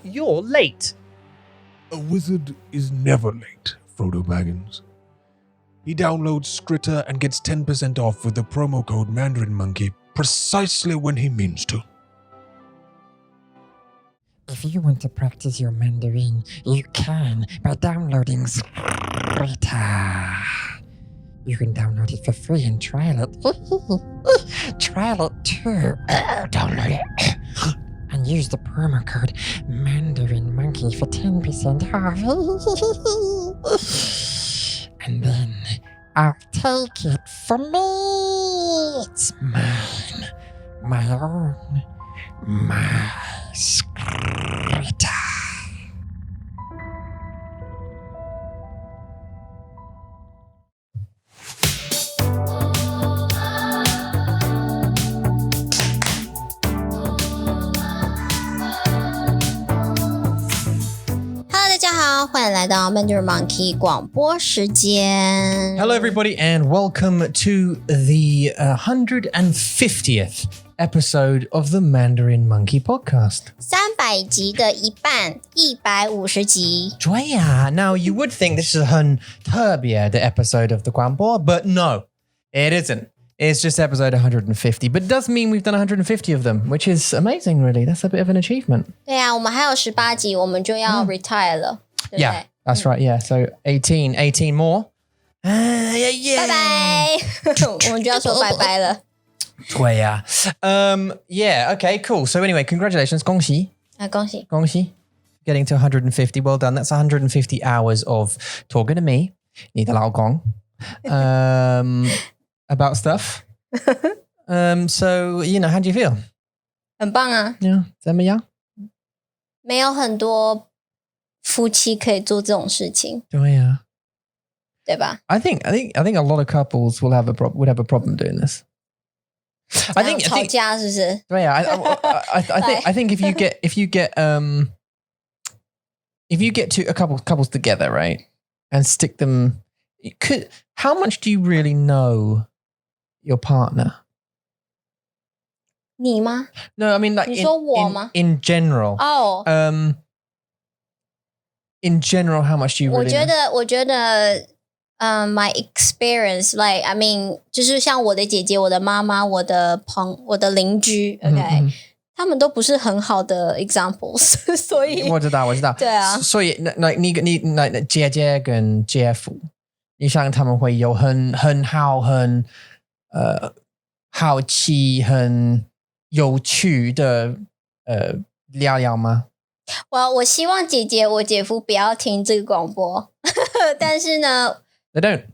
you're late. A wizard is never late, Frodo Baggins. He downloads Skritter and gets 10% off with the promo code Mandarin Monkey precisely when he means to. If you want to practice your Mandarin, you can by downloading Skritter. You can download it for free and trial it. Trial it too. Download it. And use the promo code Mandarin Monkey for 10% off. And then I'll take it for me. It's mine. My own. My Skritter.欢迎来到 Mandarin Monkey 广播时间。 Hello, everybody, and welcome to the 150th episode of the Mandarin Monkey Podcast. 300集的一半，150集。对呀 now you would think this is a 很特别的 episode of the 广播 but no, it isn't. It's just episode 150, but it does mean we've done 150 of them, which is amazing, really. That's a bit of an achievement. 对啊，我们还有18集，我们就要 retire 了。Yeah, that's right. Yeah, so 18 more. Yeah. 拜拜，我们就要说拜拜了。对呀 yeah, okay, cool. So anyway, congratulations, 恭喜。恭喜。恭喜 Getting to 150. Well done. That's 150 hours of talking to me, 你的老公 about stuff. So, you know, how do you feel? 很棒啊。Yeah, 怎么样？没有很多夫妻可以做这种事情，对呀，对吧？ I think a lot of couples would have a problem doing this. I think 吵架是不是？对呀 I think if you get to a couples together, right, and stick them, how much do you really know your partner? 你吗？ No, I mean like 你说我吗？ in general. Oh. In general, how much do you really know? 我觉得my experience, like I mean, 就是像我的姐姐、我的妈妈、我的邻居 ，OK， 他们都不是很好的 examples， 所以我知道。对啊，所以你姐姐跟姐夫，你想他们会有很好好奇很有趣的聊吗？我希望姐姐我姐夫不要听这个广播，但是呢 They don't.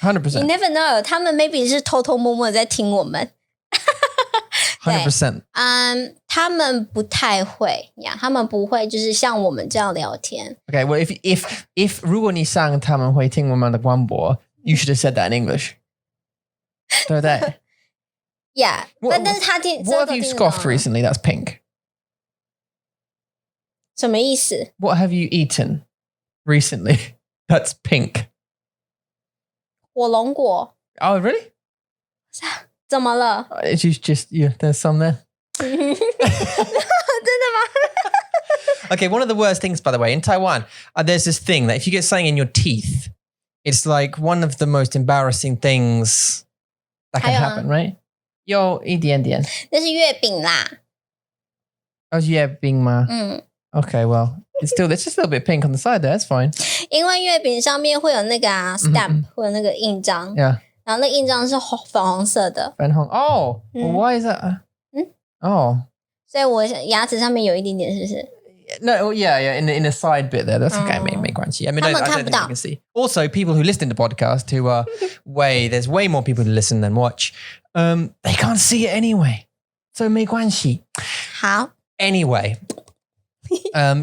100%. You never know， 他们 maybe 是偷偷摸摸在听我们。100%. 他们不太会呀，他们不会就是像我们这样聊天。 Okay, well, if 如果你想他们会听我们的广播 you should have said that in English. 对不对？ Yeah, 但是他听 What have you scoffed recently? That's pink. 什么意思？ What have you eaten recently? That's pink. 火龙果。 Oh, really? 怎么了？ It's just yeah, there's some there. 真的吗？ Okay, one of the worst things, by the way, in Taiwan, there's this thing that if you get something in your teeth, it's like one of the most embarrassing things that can happen, right? 有一点点。那是月饼啦。哦，月饼吗？Okay, well, it's just a little bit pink on the side there. That's fine. 因为月饼上面会有那个stamp 或者那个印章， Yeah. 然后那印章是粉红色的。粉红 Oh, well, why is that? Oh. 所以我牙齿上面有一点点，是不是？ No, yeah, in the side bit there. That's okay, 没关系. I mean, I don't think you can see. Also, people who listen to the podcast who are there's way more people who listen than watch. They can't see it anyway. So 没关系。好。 Anyway.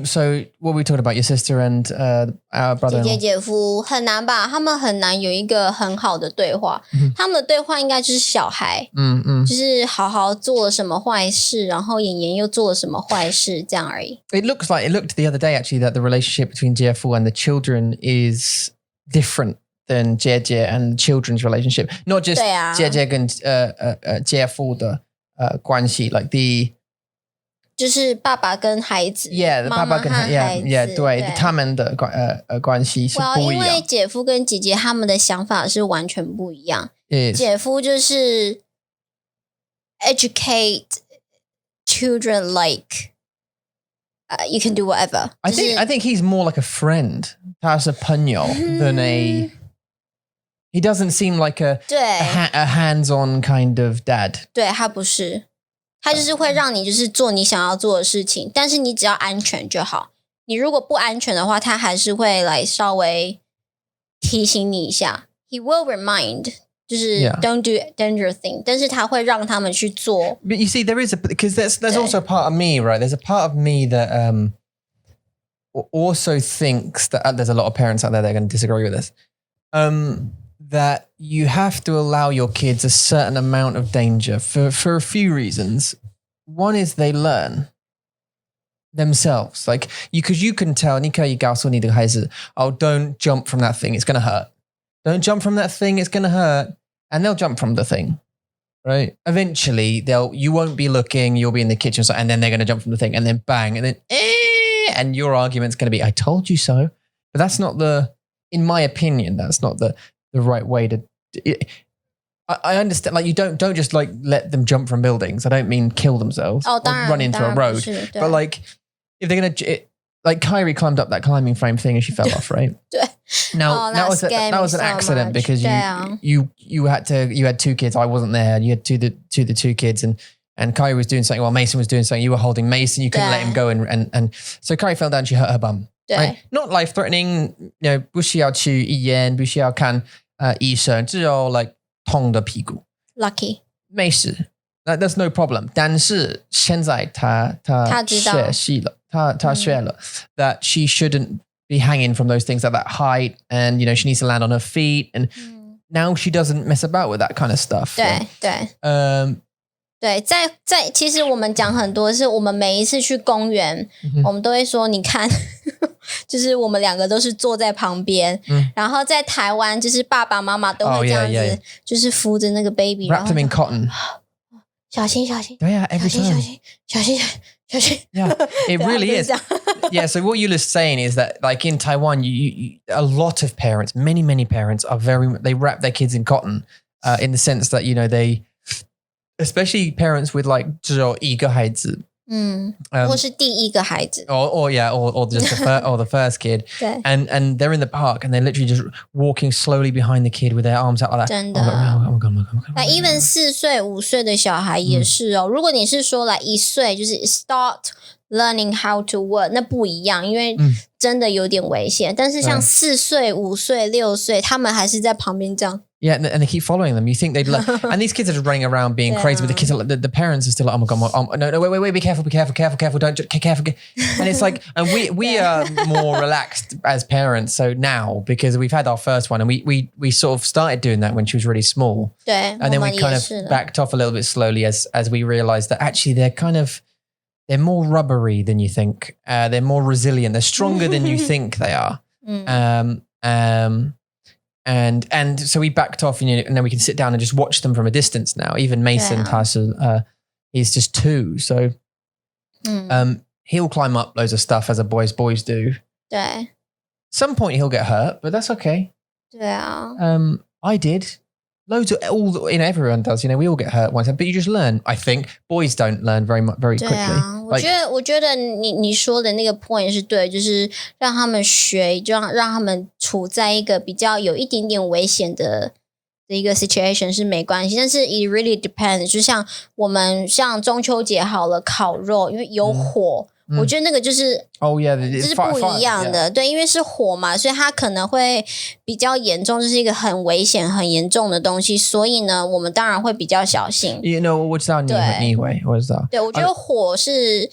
So what were we talking about? Your sister and our brother-in-law? 姐姐姐夫很难吧？他们很难有一个很好的对话。他们的对话应该就是小孩，就是好好做了什么坏事，然后妍妍又做了什么坏事，这样而已。It looked the other day actually that the relationship between Jie-Fu and the children is different than Jie-Jie and the children's relationship. Not just Jie-Jie 跟Jie-Fu的关系, like the 就是爸爸跟孩子 Yeah, 妈妈和孩子 yeah, 对，他们的关系是不一样。因为姐夫跟姐姐他们的想法是完全不一样。姐夫就是 educate children like you can do whatever. I think he's more like a friend. 他是朋友 than a. He doesn't seem like a hands-on kind of dad. 对，他不是，他就是会让你就是做你想要做的事情，但是你只要安全就好。你如果不安全的话，他还是会来稍微提醒你一下。He will remind. 就是 don't do dangerous thing， 但是他会让他们去做。But you see, there is because there's also a part of me, right? There's a part of me that also thinks that there's a lot of parents out there that are going to disagree with this. That you have to allow your kids a certain amount of danger for a few reasons. One is they learn themselves, like because you can tell 你可以告诉你的孩子 oh, don't jump from that thing, it's going to hurt. Don't jump from that thing, it's going to hurt. And they'll jump from the thing, right? Eventually, you won't be looking, you'll be in the kitchen, and then they're going to jump from the thing, and then bang, and then and your argument's going to be, I told you so. But that's not in my opinion, that's not the right way to. I understand, like you don't just like let them jump from buildings. I don't mean kill themselves or run into a road, but like if they're going to. Like Kyrie climbed up that climbing frame thing and she fell off, right? Now that was an accident because you had two kids. I wasn't there. And you had the two kids and Kyrie was doing something while Mason was doing something. You were holding Mason. You couldn't let him go and so Kyrie fell down. She hurt her bum. Right? Not life threatening. You know, 不需要去医院，不需要看医生，只有 like 痛的屁股。Lucky. 没事。That's no problem. 但是现在他学习了。他学了 that she shouldn't be hanging from those things at that height and you know she needs to land on her feet and now she doesn't mess about with that kind of stuff. 对，在其实我们讲很多是我们每一次去公园我们都会说你看就是我们两个都是坐在旁边然后在台湾就是爸爸妈妈都会这样子就是扶着那个 baby wrapped them in cotton. 小心 Yeah, every time. 小心 Yeah, it really is. Yeah, so what Eula's saying is that like in Taiwan, you a lot of parents, many parents they wrap their kids in cotton in the sense that, you know, they, especially parents with like 只有一个孩子或是第一个孩子 or just the first kid and they're in the park and they're literally just walking slowly behind the kid with their arms out like that 真的 oh my god那 even 4岁5岁的小孩也是哦如果你是说来1岁就是 start learning how to work 那不一样因为真的有点危险但是像4岁5岁6岁他们还是在旁边这样Yeah, and they keep following them. You think they'd love, and these kids are just running around being crazy, but the kids, the parents are still like, oh my god, no, wait, be careful, don't, careful. And it's like, and we are more relaxed as parents. So now, because we've had our first one, and we sort of started doing that when she was really small, and then we kind of backed off a little bit slowly as we realized that actually they're more rubbery than you think. They're more resilient. They're stronger than you think they are. And so we backed off and then we can sit down and just watch them from a distance now. Even Mason he's just 2. So he'll climb up loads of stuff as boys do. Some point he'll get hurt, but that's okay. I did. Loads of everyone does, we all get hurt once, but you just learn. I think boys don't learn very quickly. 我觉得你说的那个 point 是对，就是让他们学，就让他们处在一个比较有一点点危险的一个 situation 是没关系，但是 it really depends。就像我们像中秋节好了，烤肉，因为有火。我觉得那个就是就是不一样的对因为是火嘛所以它可能会比较严重就是一个很危险很严重的东西所以呢我们当然会比较小心 You know what's that 你会 What's that 对我觉得火是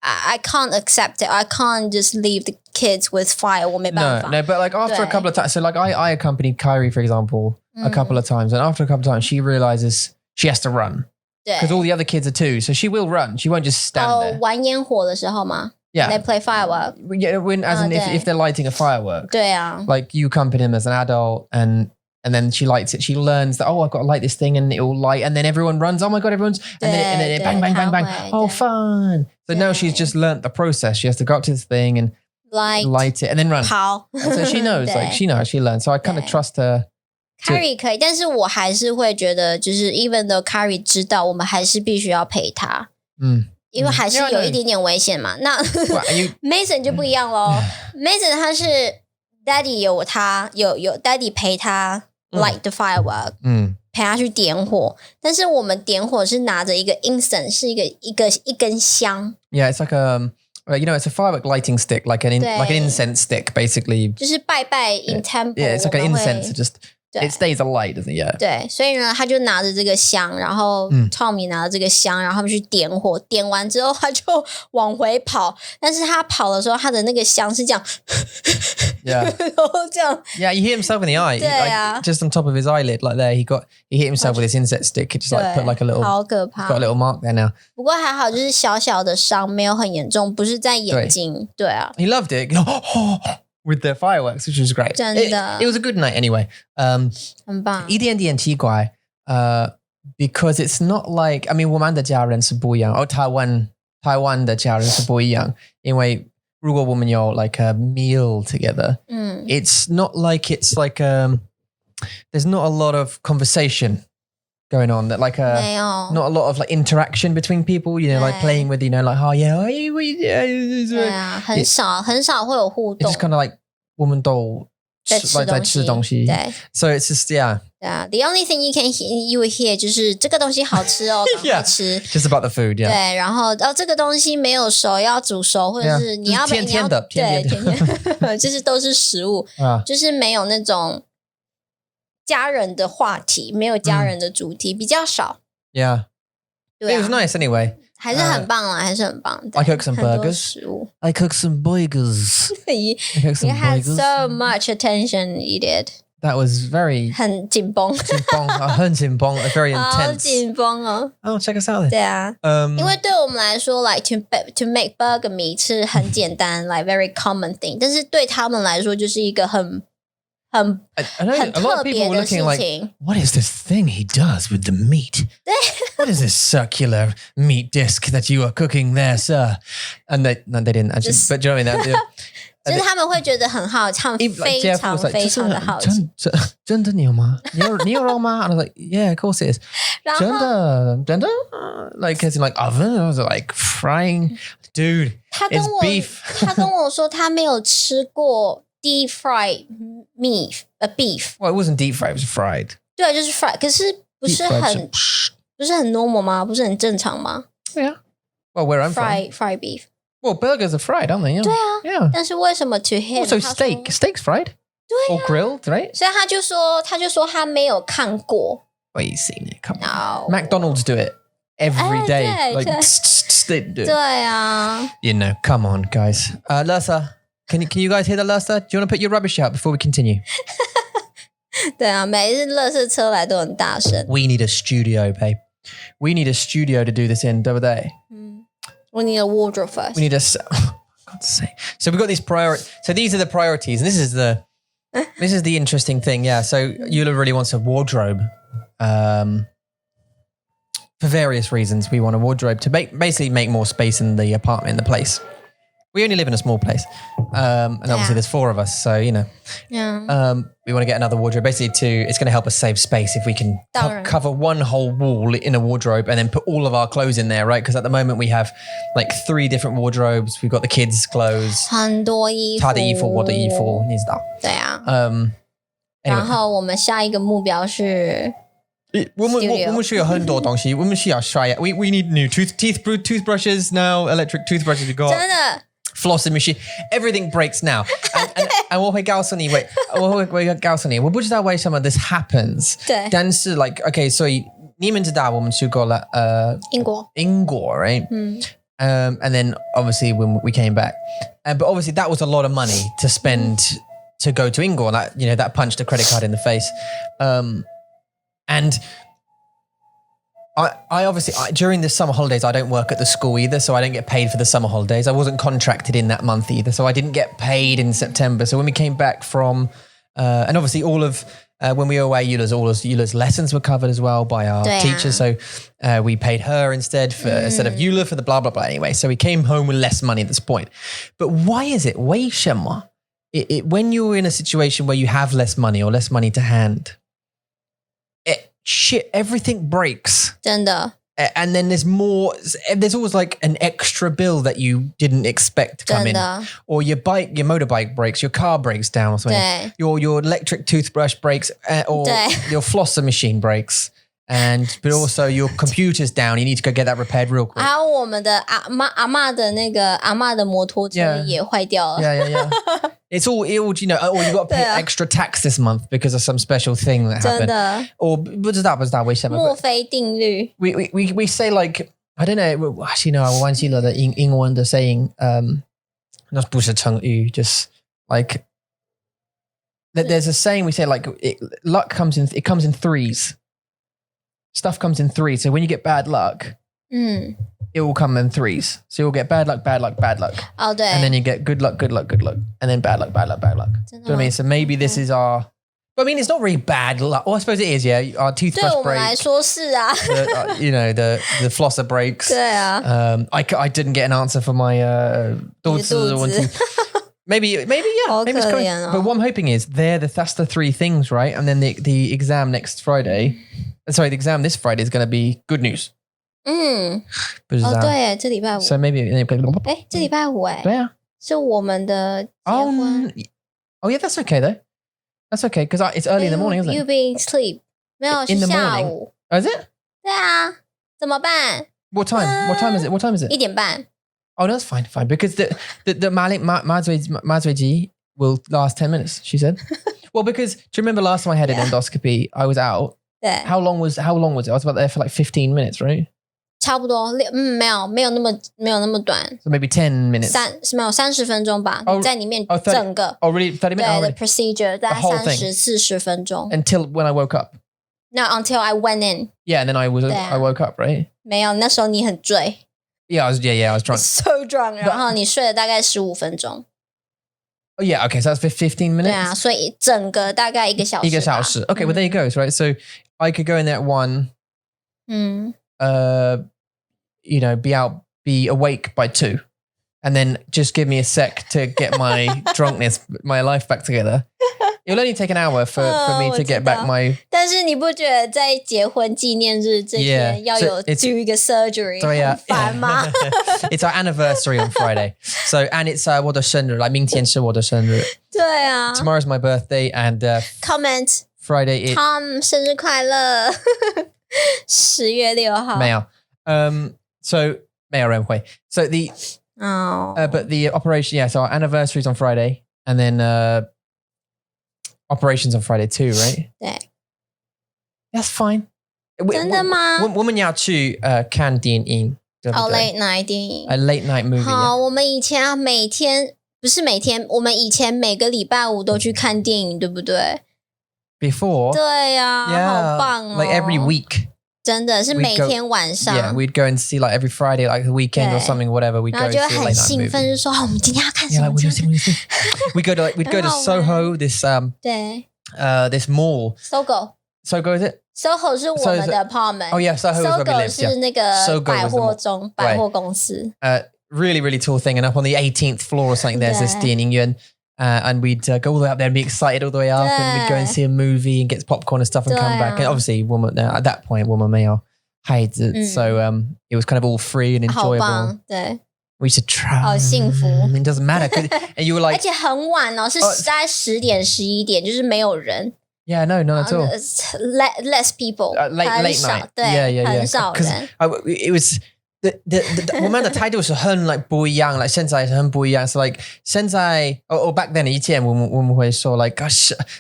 I can't accept it I can't just leave the kids with fire 我没办法 No, but like after a couple of times so like I accompanied Kyrie for example a couple of times and after a couple of times she realizes she has to run Because all the other kids are too, so she will run. She won't just stand there. 玩烟火的时候吗 Yeah. They play firework. Yeah, as in if they're lighting a firework. 对啊 Like you accompany them as an adult and And then she lights it. She learns that, I've got to light this thing and it will light. And then everyone runs. Oh my God, everyone's... And then it bang, bang, bang, bang. Oh, fun. So now she's just learnt the process. She has to go up to this thing and light it and then run. So she knows, she learns. So I kind of trust her. Carrie 可以，但是我还是会觉得，就是 even though Carrie 知道，我们还是必须要陪他。因为还是有一点点危险嘛。那Mason 就不一样咯。Mason 他是 Daddy 有 Daddy 陪他 light the firework， 陪他去点火。但是我们点火是拿着一个 incense， 是一根香。Yeah, it's like it's a firework lighting stick, like an incense stick, basically. 就是拜拜 in temple. Yeah, it's like an incense. It stays alight, doesn't it? Yeah. 对，所以呢，他就拿着这个香，然后 Tommy 拿着这个香，然后他们去点火，点完之后他就往回跑，但是他跑的时候，他的那个香是这样， Yeah. 然后这样 Yeah, he hit himself in the eye. 对啊 just on top of his eyelid, like there. He hit himself with his incense stick. He just like put like a little, 好可怕 got a little mark there now. 不过还好，就是小小的伤，没有很严重，不是在眼睛。对啊， He loved it. With the fireworks, which was great. 真的 It was a good night anyway. 很棒。一点点奇怪 because it's not like, I mean, 我们的家人是不一样，台湾的家人是不一样，因为如果我们有 like a meal together, it's not like there's not a lot of conversation going on, that like not a lot of like interaction between people, like playing with, like, oh yeah, are you, 对啊，很少会有互动。 It's just kind of like 我们都在吃东西。对 So it's just, yeah. The only thing you will hear 就是这个东西好吃哦，赶快吃。Just about the food, yeah. 对，然后这个东西没有熟，要煮熟，或者是你要甜的，对，甜的，就是都是食物，就是没有那种家人的话题，没有家人的主题，比较少。Yeah. 对啊 It was nice anyway. 还是很棒啦，还是很棒。 I cooked some 很多 burgers. 食物 I cooked some burgers. You had so much attention, you did. That was very 很紧绷，很紧绷, very 好 intense. 紧绷哦。 Oh, check us out then. 对啊，因为对我们来说 like to make burger meat 是很简单like very common thing， 但是对他们来说就是一个很 I know a lot of people were looking like, what is this thing he does with the meat? What is this circular meat disc that you are cooking there, sir? And they didn't actually, but do you know what I mean? 就是他们会觉得很好奇，他们非常非常的好奇。真的你有吗？你有肉吗？ And I was like, yeah, of course it is. 真的 like, as in like oven? I was like frying. Dude, it's beef. 他跟我说他没有吃过 deep fried beef. Well, it wasn't deep fried, it was fried. 对，就是 fried， 可是不是很 normal 吗？不是很正常吗？ Yeah. Well, where I'm from. Fried beef. Well, burgers are fried, aren't they? Yeah. 对啊 Yeah. 但是为什么 to him？ Also, steak's fried. 对 Or grilled, right? 所以他就说他没有看过。 Well, you've seen it. Come on. No. McDonald's do it every day. 对 Like, 对 they do it. 对啊， You know, come on, guys. Lursa, can you guys hear the Lursa? Do you want to put your rubbish out before we continue? 对啊，每一次垃圾车来都很大声。 We need a studio, babe. We need a studio to do this in, don't we? We need a wardrobe first. We need a... God's sake. So we've got these priorities. So these are the priorities, and this is the interesting thing. Yeah. So Eula really wants a wardrobe. For various reasons, we want a wardrobe to basically make more space in the apartment, in the place. We only live in a small place, and obviously there's 4 of us, so you know. Yeah. We want to get another wardrobe, basically it's going to help us save space if we can cover one whole wall in a wardrobe and then put all of our clothes in there, right? Because at the moment we have like 3 different wardrobes. We've got the kids' clothes, 很多衣服，他的衣服，我的衣服，你知道。对啊。Anyway. 然后我们下一个目标是。我们需要很多东西，我们需要刷牙。We need new toothbrushes now, electric toothbrushes we got. 真的。Flossing machine, everything breaks now. And 我会告诉你，我不知道为什么 this happens. 对。但是 like, okay, 所以你们知道我们去过了英国 right? And then obviously when we came back, but obviously that was a lot of money to spend to go to 英国. That, you know, that punched a credit card in the face. And I obviously, during the summer holidays, I don't work at the school either, so I don't get paid for the summer holidays. I wasn't contracted in that month either, so I didn't get paid in September. So when we came back from, and obviously all of when we were away, Eula's lessons were covered as well by our teacher. So we paid her instead of Eula for the blah, blah, blah. Anyway, so we came home with less money at this point. But why is it? 为什么? When you're in a situation where you have less money or less money to hand, everything breaks. 真的. And then there's always like an extra bill that you didn't expect to come in. Or your motorbike breaks, your car breaks down or something. Your electric toothbrush breaks or your flosser machine breaks. But also your computer's down. You need to go get that repaired real quick. 还有我们的阿嬷的那个阿嬷的摩托车也坏掉了。Yeah. It's all, or you got to pay extra tax this month because of some special thing that happened. 真的。Or 不知道为什么。墨菲定律。We say like, I don't know, actually no, 我忘记了的英文的 saying, 那不是成语 just like, there's a saying we say like, luck comes in threes. Stuff comes in threes. So when you get bad luck, it will come in threes. So you'll get bad luck, bad luck, bad luck. Oh, 对. And then you get good luck, good luck, good luck. And then bad luck, bad luck, bad luck. Do you know what I mean? So maybe this is our... But I mean, it's not really bad luck. Well, I suppose it is, yeah. Our toothbrush breaks. 对我们来说是啊。the flosser breaks. 对啊。I didn't get an answer for my daughter. Maybe, yeah. Maybe it's coming. But what I'm hoping is that's the three things, right? And then the exam next Friday... Sorry, the exam this Friday is going to be good news. 对耶，这礼拜五。So maybe... 这礼拜五哎。对啊。是我们的结婚。Oh yeah, that's okay though. That's okay because it's early in the morning, isn't it? You being sleep. 没有，是下午。Oh, is it? 对啊，怎么办？ What time? What time is it? 1点半。Oh, no, that's fine. Because the Mazweji will last 10 minutes, she said. Well, because do you remember last time I had an endoscopy, I was out. How long was it? I was about there for like 15 minutes, right? 差不多，没有那么短。So maybe 10 minutes. 没有30分钟吧？你在里面整个。Oh, really? 30 minutes? 对 ，the procedure 大概30-40分钟。Until when I woke up. No, until I went in. Yeah, and then I woke up, right? 没有，那时候你很醉。Yeah, I was drunk. So drunk. 然后你睡了大概15分钟。Oh yeah, okay, so that's 15 minutes. 对啊，所以整个大概1个小时。1个小时。Okay, well there you go, right? So I could go in there at 1. Be awake by 2, and then just give me a sec to get my drunkness, my life back together. It'll only take an hour for me to get back my. 但是你不觉得在结婚纪念日这天要有 do 一个 surgery 很烦吗？ It's our anniversary on Friday, so and it's 我的生日，like 明天是我的生日。对啊。Tomorrow's my birthday and comment Friday. Tom 生日快乐，10月6号。没有，so 没有人会。So the but the operation, yeah. So our anniversary is on Friday, and then operations on Friday too, right? 对。That's fine. 真的吗？我们要去看电影，对不对？late night 电影。A late night movie. 好，我们以前不是每天，我们以前每个礼拜五都去看电影，对不对？ Before. 对呀，好棒哦。Like every week. 真的是每天晚上。Yeah, we'd go and see like every Friday, like the weekend or something, whatever. We'd go and see a late night movie. 然后就很興奮，就說我們今天要看什麼？ We'd go to Soho, this this mall. Sogo is it? Soho 是我們的 apartment. Oh yeah, Soho is where we live. 是那個百貨公司。Really, really tall thing, and up on the 18th floor or something, there's this 電影院. And we'd go all the way up there and be excited all the way up, and we'd go and see a movie and get popcorn and stuff and come back. And obviously, at that point, 我们没有孩子, so it was kind of all free and enjoyable. 好棒，对。We should try. 好幸福。It doesn't matter. And you were like, 而且很晚哦，是大概10点11点，就是没有人。Yeah, no, not at all. Less people. Late night. 对，很少人。It was. 我们的态度是很 like 不一样 like 现在是很不一样 so like 现在 back then 以前我们会说 like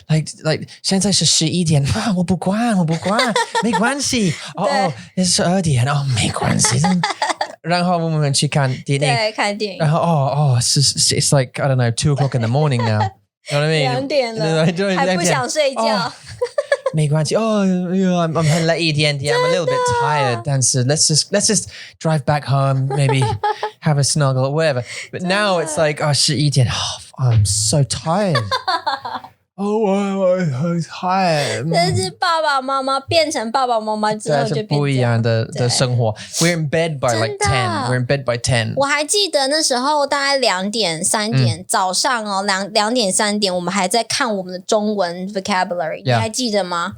like 现在是11点我不管没关系12点没关系然后我们去看电影对看电影然后it's like I don't know 2 o'clock in the morning now you know what I mean 2点了还不想睡觉没关系 I'm 很累一点点 I'm a little bit tired 但是 let's just drive back home maybe have a snuggle or whatever but now it's like 11点 I'm so tired 嗨，但是爸爸妈妈变成爸爸妈妈之后就变不一样的生活。We're in bed by like 真的 10. We're in bed by 10. 我还记得那时候大概2点3点、早上哦2点3点，我们还在看我们的中文 vocabulary， 你还记得吗？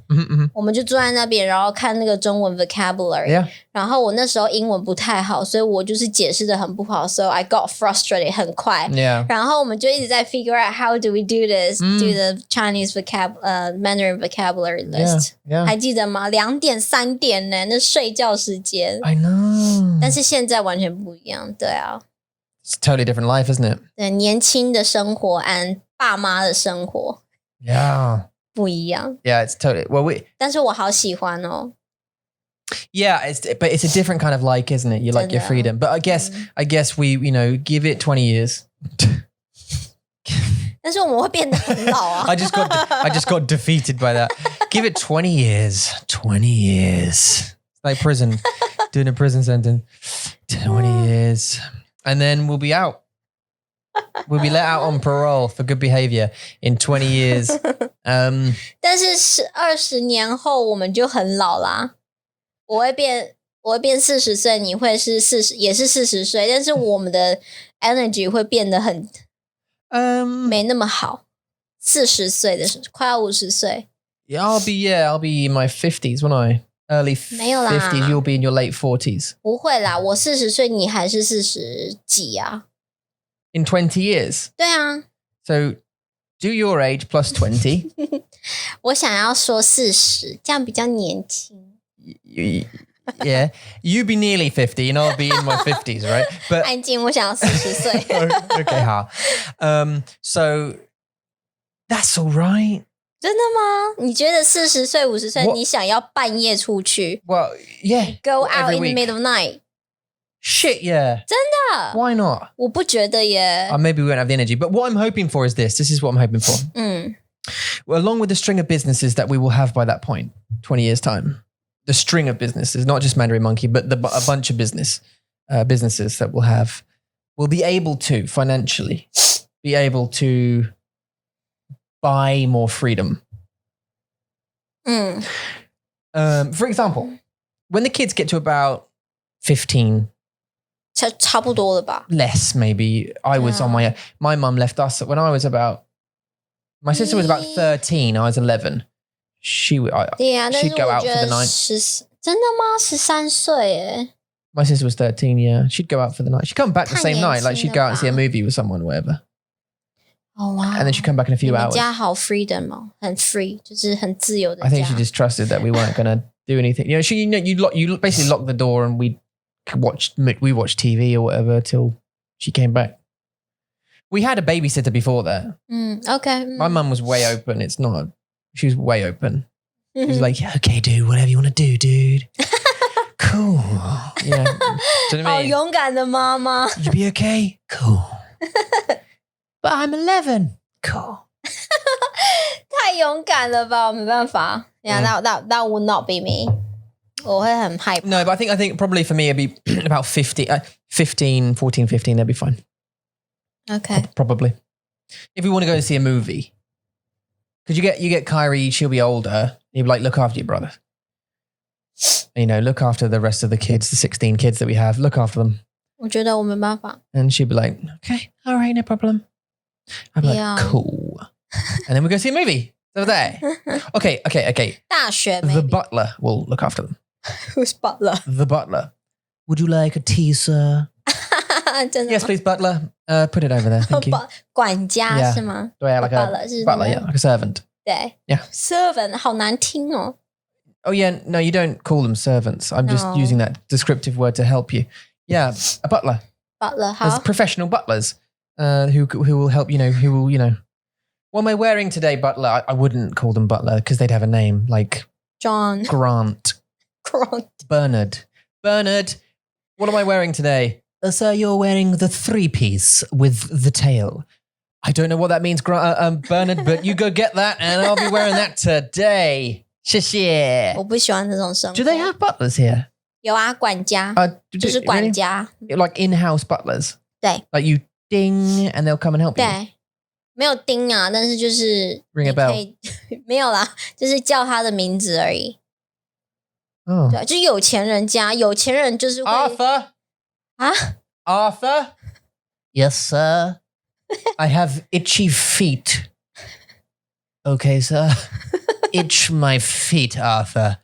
我们就坐在那边，然后看那个中文 vocabulary。然后我那时候英文不太好，所以我就是解释的很不好 ，so I got frustrated 很快。然后我们就一直在 figure out how do we do this, do the Chinese Mandarin vocabulary list。还记得吗？2点3点呢，那睡觉时间。I know。但是现在完全不一样，对啊。It's a totally different life, isn't it? 对，年轻的生活和爸妈的生活 Yeah. 不一样。Yeah, it's totally. Well, 但是我好喜欢哦。Yeah, but it's a different kind of like, isn't it? You like your freedom. But I guess we, give it 20 years. 但是我们会变得很老啊。I just got defeated by that. Give it 20 years. 20 years. Like prison. Doing a prison sentence. 20 years. And then we'll be out. We'll be let out on parole for good behavior in 20 years. 但是20年后我们就很老啦。我会变40岁，你会是也是40岁，但是我们的 energy 会变得很没那么好。40岁的时候，快要50岁。Yeah, I'll be in my 50s, won't I? Early 50s, you'll be in your late 40s. 不会啦，我40岁，你还是40几啊？ In 20 years? 对啊。So, do your age plus 20. 我想要说40，这样比较年轻。Yeah, you be nearly 50 and I'll be in my 50s, right? But 安静，我想要40岁。Okay, 好。So that's all right. 真的吗？你觉得40岁、50岁，你想要半夜出去 Well, yeah. go out in the week. middle of night? Shit, yeah. 真的 Why not? 我不觉得耶。Maybe we won't have the energy. But what I'm hoping for is this. This is what I'm hoping for. Well, along with the string of businesses that we will have by that point, 20 years' time. The string of businesses, not just Mandarin Monkey, but a bunch of businesses that we'll have, will be able to financially be able to buy more freedom. For example, when the kids get to about 15, 差不多了吧 less maybe. I was on my mum left us when I was about. My sister was about 13. I was 11. She'd go out for the night. 真的吗？13岁耶。 My sister was 13, yeah. She'd go out for the night. She'd come back the same night. Like she'd go out and see a movie with someone or whatever. Oh, wow. And then she'd come back in a few hours. 你们家好 freedom 哦，很 free， 就是很自由的家。 I think she just trusted that we weren't going to do anything. You basically lock the door and we watched TV or whatever till she came back. We had a babysitter before that. Okay. My mum was way open. She was way open. She was like, yeah, okay, dude, whatever you want to do, dude. Cool. Yeah. Do you know what I mean? 好勇敢的妈妈。 You be okay? Cool. But I'm 11. Cool. 太勇敢了吧，我没办法。Yeah, that would not be me. 我会很害怕。 No, but I think probably for me it'd be about 15, 14, 15, that'd be fine. Okay. Probably. If we want to go and see a movie. Because you get Kyrie, she'll be older. You'd be like, look after your brother. Look after the rest of the kids, the 16 kids that we have. Look after them. 我觉得我没办法。 And she'd be like, okay, all right, no problem. I'd be like, cool. And then we go see a movie. Over there. Okay. 大学 The butler will look after them. Who's Butler? The butler. Would you like a tea, sir? 真的 Yes, please, butler. Put it over there. Thank you. 管家是吗？ Yeah, like a butler, yeah, like a servant. 对 Yeah. Servant 好难听哦。 Oh, yeah. No, you don't call them servants. I'm just using that descriptive word to help you. Yeah, a butler. Butler, There's 好。 professional butlers who will help, who will, What am I wearing today, butler? I wouldn't call them butler because they'd have a name like John. Grant. Bernard. What am I wearing today? Sir, you're wearing the 3-piece with the tail. I don't know what that means, Bernard, but you go get that and I'll be wearing that today. 谢谢。我不喜欢这种生活。 Do they have butlers here? 有啊，管家，就是管家。 Like in-house butlers? 对。 Like you ding and they'll come and help you? 对。没有叮啊，但是就是 Ring a bell 没有啦，就是叫他的名字而已。Oh. 对，就是有钱人家，有钱人就是会 Arthur? 啊 Arthur? Yes, sir. I have itchy feet. Okay, sir. Itch my feet, Arthur.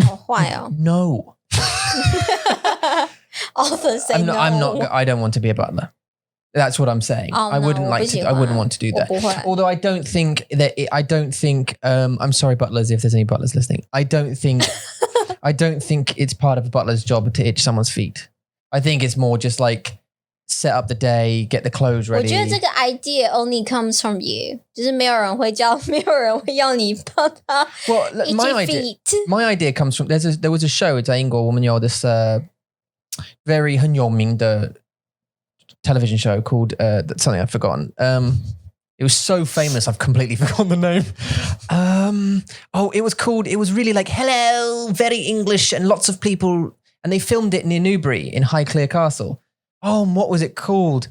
好坏哦。No. Arthur say no. I'm not. I don't want to be a butler. That's what I'm saying. Oh, I wouldn't no, like to. I wouldn't want to do that. 我不会 Although I don't think that. I don't think. I'm sorry, butlers, if there's any butlers listening. I don't think. I don't think it's part of a butler's job to itch someone's feet. I think it's more just like set up the day, get the clothes 我 ready. 觉得这个 idea only comes from you， 就是没有人会要你帮他 Well, 一 my 只 idea. feet。 My idea comes from there was a show 在英国我们有 this very 很有名的 television show called something I've forgotten. It was so famous I've completely forgotten the name. It was really like hello, very English, and lots of people, and they filmed it near Newbury in Highclere Castle. What was it called?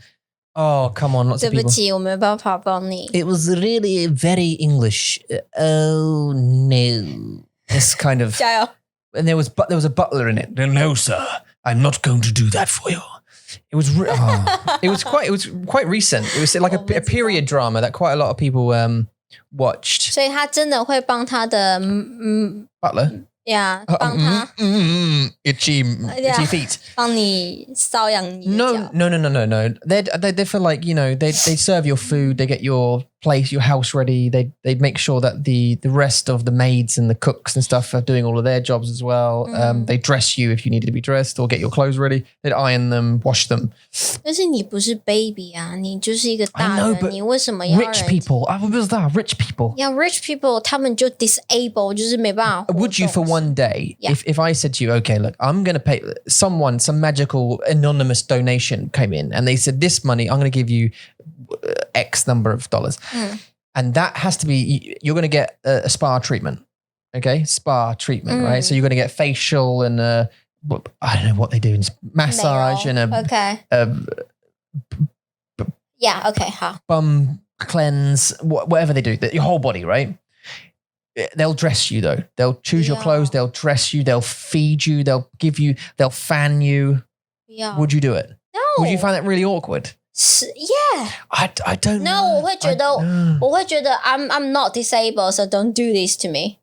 Oh, come on, lots 对 of 不 people. 起，我没办法帮你。 It was really very English. Oh no. This kind of 加油！ and there was a butler in it. No, sir, I'm not going to do that for you. It was quite recent. It was like a period drama that quite a lot of people watched. 所以他真的会帮他的Butler, 呀，帮他 itchy Yeah. feet. 帮你搔痒你的脚。 No. They're for like, they serve your food, they get your place, your house ready. They make sure that the rest of the maids and the cooks and stuff are doing all of their jobs as well. They dress you if you needed to be dressed or get your clothes ready. They'd iron them, wash them. 但是你不是 baby 啊，你就是一个大 I know, 人， but 你为什么要 Rich people. What was that? Rich people. 要 rich people 他们就 disable 就是没办法活动。 Would you for one day, Yeah. if I said to you, okay, look, I'm going to pay some magical anonymous donation came in and they said this money, I'm going to give you X number of dollars. And that has to be, you're going to get a spa treatment. Okay. Spa treatment, right? So you're going to get facial and I don't know what they do, massage and Okay. Yeah, okay, 好。 bum cleanse, whatever they do, your whole body, right? They'll dress you though. They'll choose your Yeah. clothes. They'll dress you. They'll feed you. They'll fan you. 不要 Would you do it? No. Would you find that really awkward? 是 Yeah. I don't No, know. 我会觉得 I'm not disabled, so don't do this to me.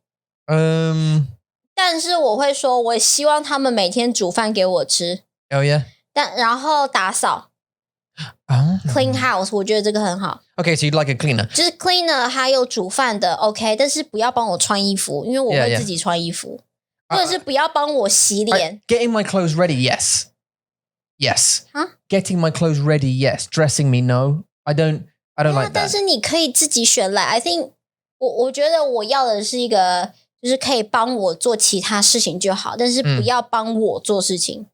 但是我会说，我希望他们每天煮饭给我吃， Oh yeah. 然后打扫 clean house， 我觉得这个很好。 Okay, so you'd like a cleaner. 就是 cleaner 还有煮饭的 OK， 但是不要帮我穿衣服，因为我会 Yeah, yeah. 自己穿衣服，或者是不要帮我洗脸。 Getting my clothes ready, yes. Yes. Huh? Getting my clothes ready, yes. Dressing me, no. I don't like 但 that. 是你可以自己选来 I think 我觉得我要的是一个，就是可以帮我做其他事情就好，但是不要帮我做事情。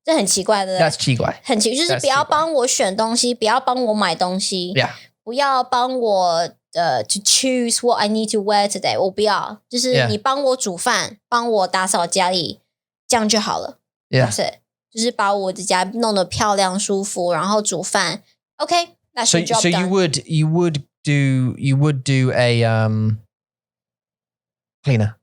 这很奇怪的， That's 奇怪。很奇，就是不要帮我选东西，不要帮我买东西， Yeah. 不要帮我to choose what I need to wear today， 我不要，就是你帮我煮饭，帮我打扫家里，这样就好了。Yeah. That's it， 就是把我的家弄得漂亮舒服，然后煮饭。OK，that's your job So done. you would do a cleaner.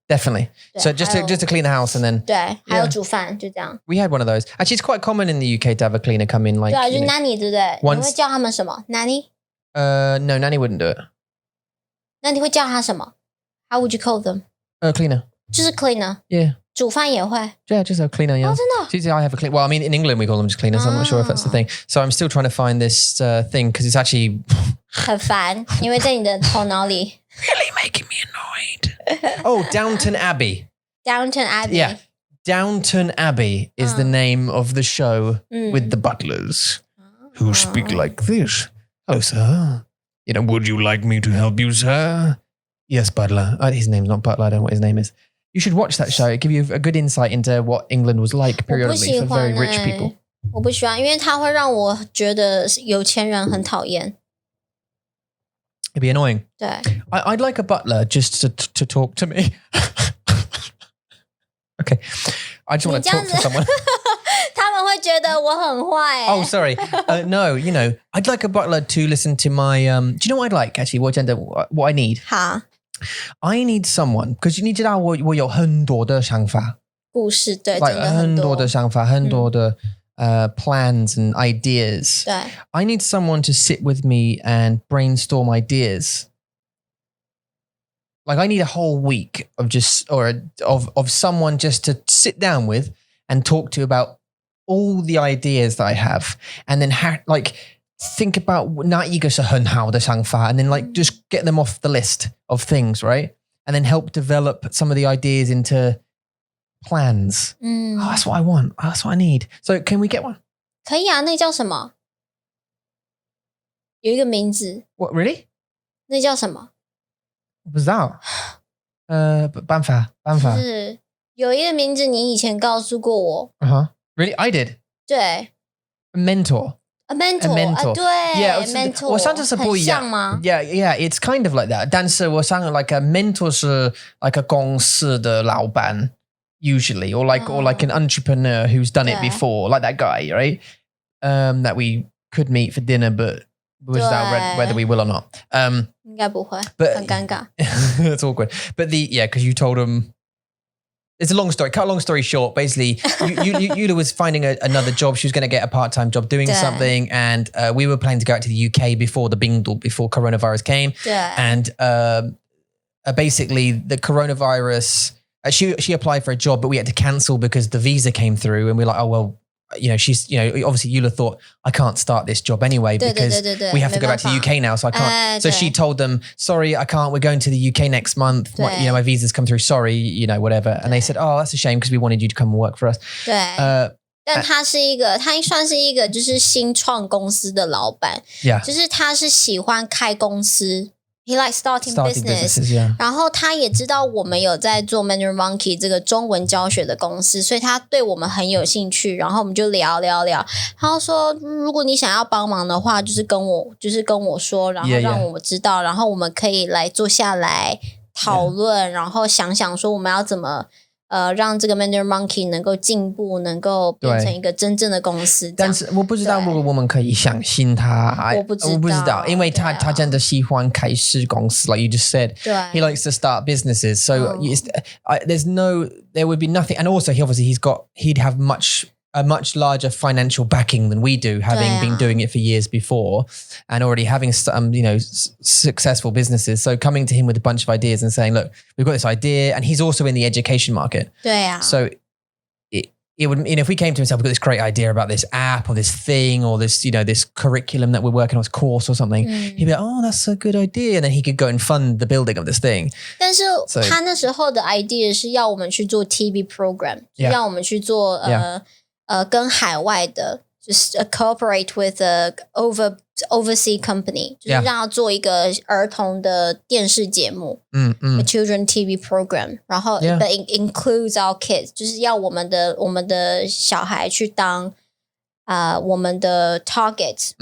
Definitely. 对 So just 还有 to clean the house and then 对，还有煮饭，就这样。 we had one of those. Actually, it's quite common in the UK to have a cleaner come in like 对啊，就 you know- nanny 对不对？ Once- 你会叫他们什么 nanny？ no, Nanny wouldn't do it. 那你会叫他什么 ？How would you call them？ Cleaner. 就是 cleaner， Yeah. 煮饭也会。 Yeah, just a cleaner, yeah. 哦，真的。 Usually I have a cleaner. Well, I mean, in England we call them just cleaners. I'm not sure if that's the thing. So I'm still trying to find this thing because it's actually 很烦，因为在你的头脑里。 really making me annoyed. Oh, Downton Abbey. Downton Abbey。 Yeah. Downton Abbey is the name of the show 嗯 with the butlers who speak like this. Hello, sir. Would you like me to help you, sir? Yes, Butler. His name's not Butler. I don't know what his name is. You should watch that show. It give you a good insight into what England was like 我不 periodically 喜 for 欢 very rich people. 我不喜欢，因为它会让我觉得有钱人很讨厌。 It'd be annoying. 对， I'd like a butler just to talk to me. Okay. I just 你 want 这 to 样 talk 子 to someone. 他们会觉得我很坏。Oh, sorry. No, I'd like a butler to listen to my. Do you know what I'd like actually? What I need? 好， I need someone because 你知道我有很多的想法，故事对， like 真的很多。很多的想法，很多的plans and ideas. 对， I need someone to sit with me and brainstorm ideas. Like I need a whole week of of someone just to sit down with and talk to about all the ideas that I have, and then think about 哪一个是很好的想法 and then just get them off the list of things, right? And then help develop some of the ideas into plans. Oh, that's what I want. That's what I need. So can we get one? 可以啊，那叫什么？有一个名字， What, really? 那叫什么？ What was that? 办法。就是有一个名字，你以前告诉过我。Really? I did. 对 A mentor. A mentor. A mentor. 对 Yeah, mentor. 我上次是不一样。很像吗？ Yeah, it's kind of like that. 但是我想 like a mentor 是 like a 公司的老板 usually, or like an entrepreneur who's done it before, like that guy, right? That we could meet for dinner, but we just doubt whether we will or not. 应该不会， But 很尴尬。 That's awkward. But because you told him. It's a long story. Cut a long story short. Basically, Yula was finding another job. She was going to get a part-time job doing something, and we were planning to go out to the UK before coronavirus came. 对 And basically, the coronavirus. She applied for a job, but we had to cancel because the visa came through, and we're like, oh well. She's, obviously Eula thought, I can't start this job anyway because we have to go back to the UK now, so I can't. So she told them, sorry, I can't. We're going to the UK next month. My visa's come through. Sorry, whatever. And they said, oh, that's a shame because we wanted you to come and work for us. 对，但他算是一个就是新创公司的老板， Yeah. 就是他是喜欢开公司。He likes starting businesses, yeah. 然后他也知道我们有在做 Mandarin Monkey 这个中文教学的公司，所以他对我们很有兴趣。然后我们就聊，他说如果你想要帮忙的话，就是跟我说，然后让我知道，然后我们可以来坐下来讨论，然后想想说我们要怎么让这个 Mandarin Monkey 能够进步，能够变成一个真正的公司。但是我不知道如果我们可以相信他，我不知道，因为他真的喜欢开始公司 like you just said. 对 He likes to start businesses. So there would be nothing. And also he'd have a much larger financial backing than we do, having been doing it for years before and already having some, successful businesses. So coming to him with a bunch of ideas and saying, look, we've got this idea, and he's also in the education market. 对啊 So it would, if we came to him and said, we've got this great idea about this app or this thing or this, this curriculum that we're working on, this course or something, he'd be like, oh, that's a good idea. And then he could go and fund the building of this thing. 但是他那时候的 idea 是要我们去做 TV program， 要我们去做跟海外的，就是 cooperate with a overseas company， 就是让他做一个儿童的电视节目，a children TV program， 然后 it includes our kids， 就是要我们的小孩去当我们的 target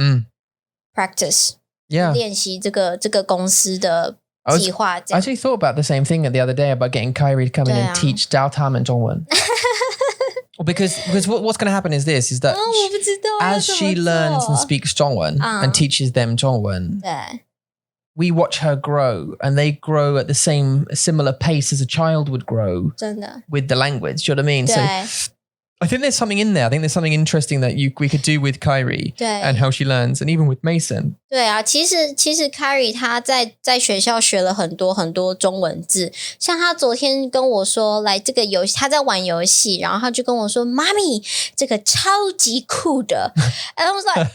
practice， 练习这个公司的计划。I actually thought about the same thing the other day about getting Kyrie to come in and teach 教他们中文。Because what's going to happen is that as she learns and speaks 中文 and teaches them 中文 we watch her grow, and they grow at the similar pace as a child would grow 真的 with the language. Do you know what I mean? So I think there's something in there. I think there's something interesting that we could do with Kyrie and how she learns, and even with Mason. 对啊，其实 Kyrie 他在学校学了很多很多中文字，像他昨天跟我说，来这个游戏他在玩游戏，然后他就跟我说，妈咪，这个超级酷的，and I was like，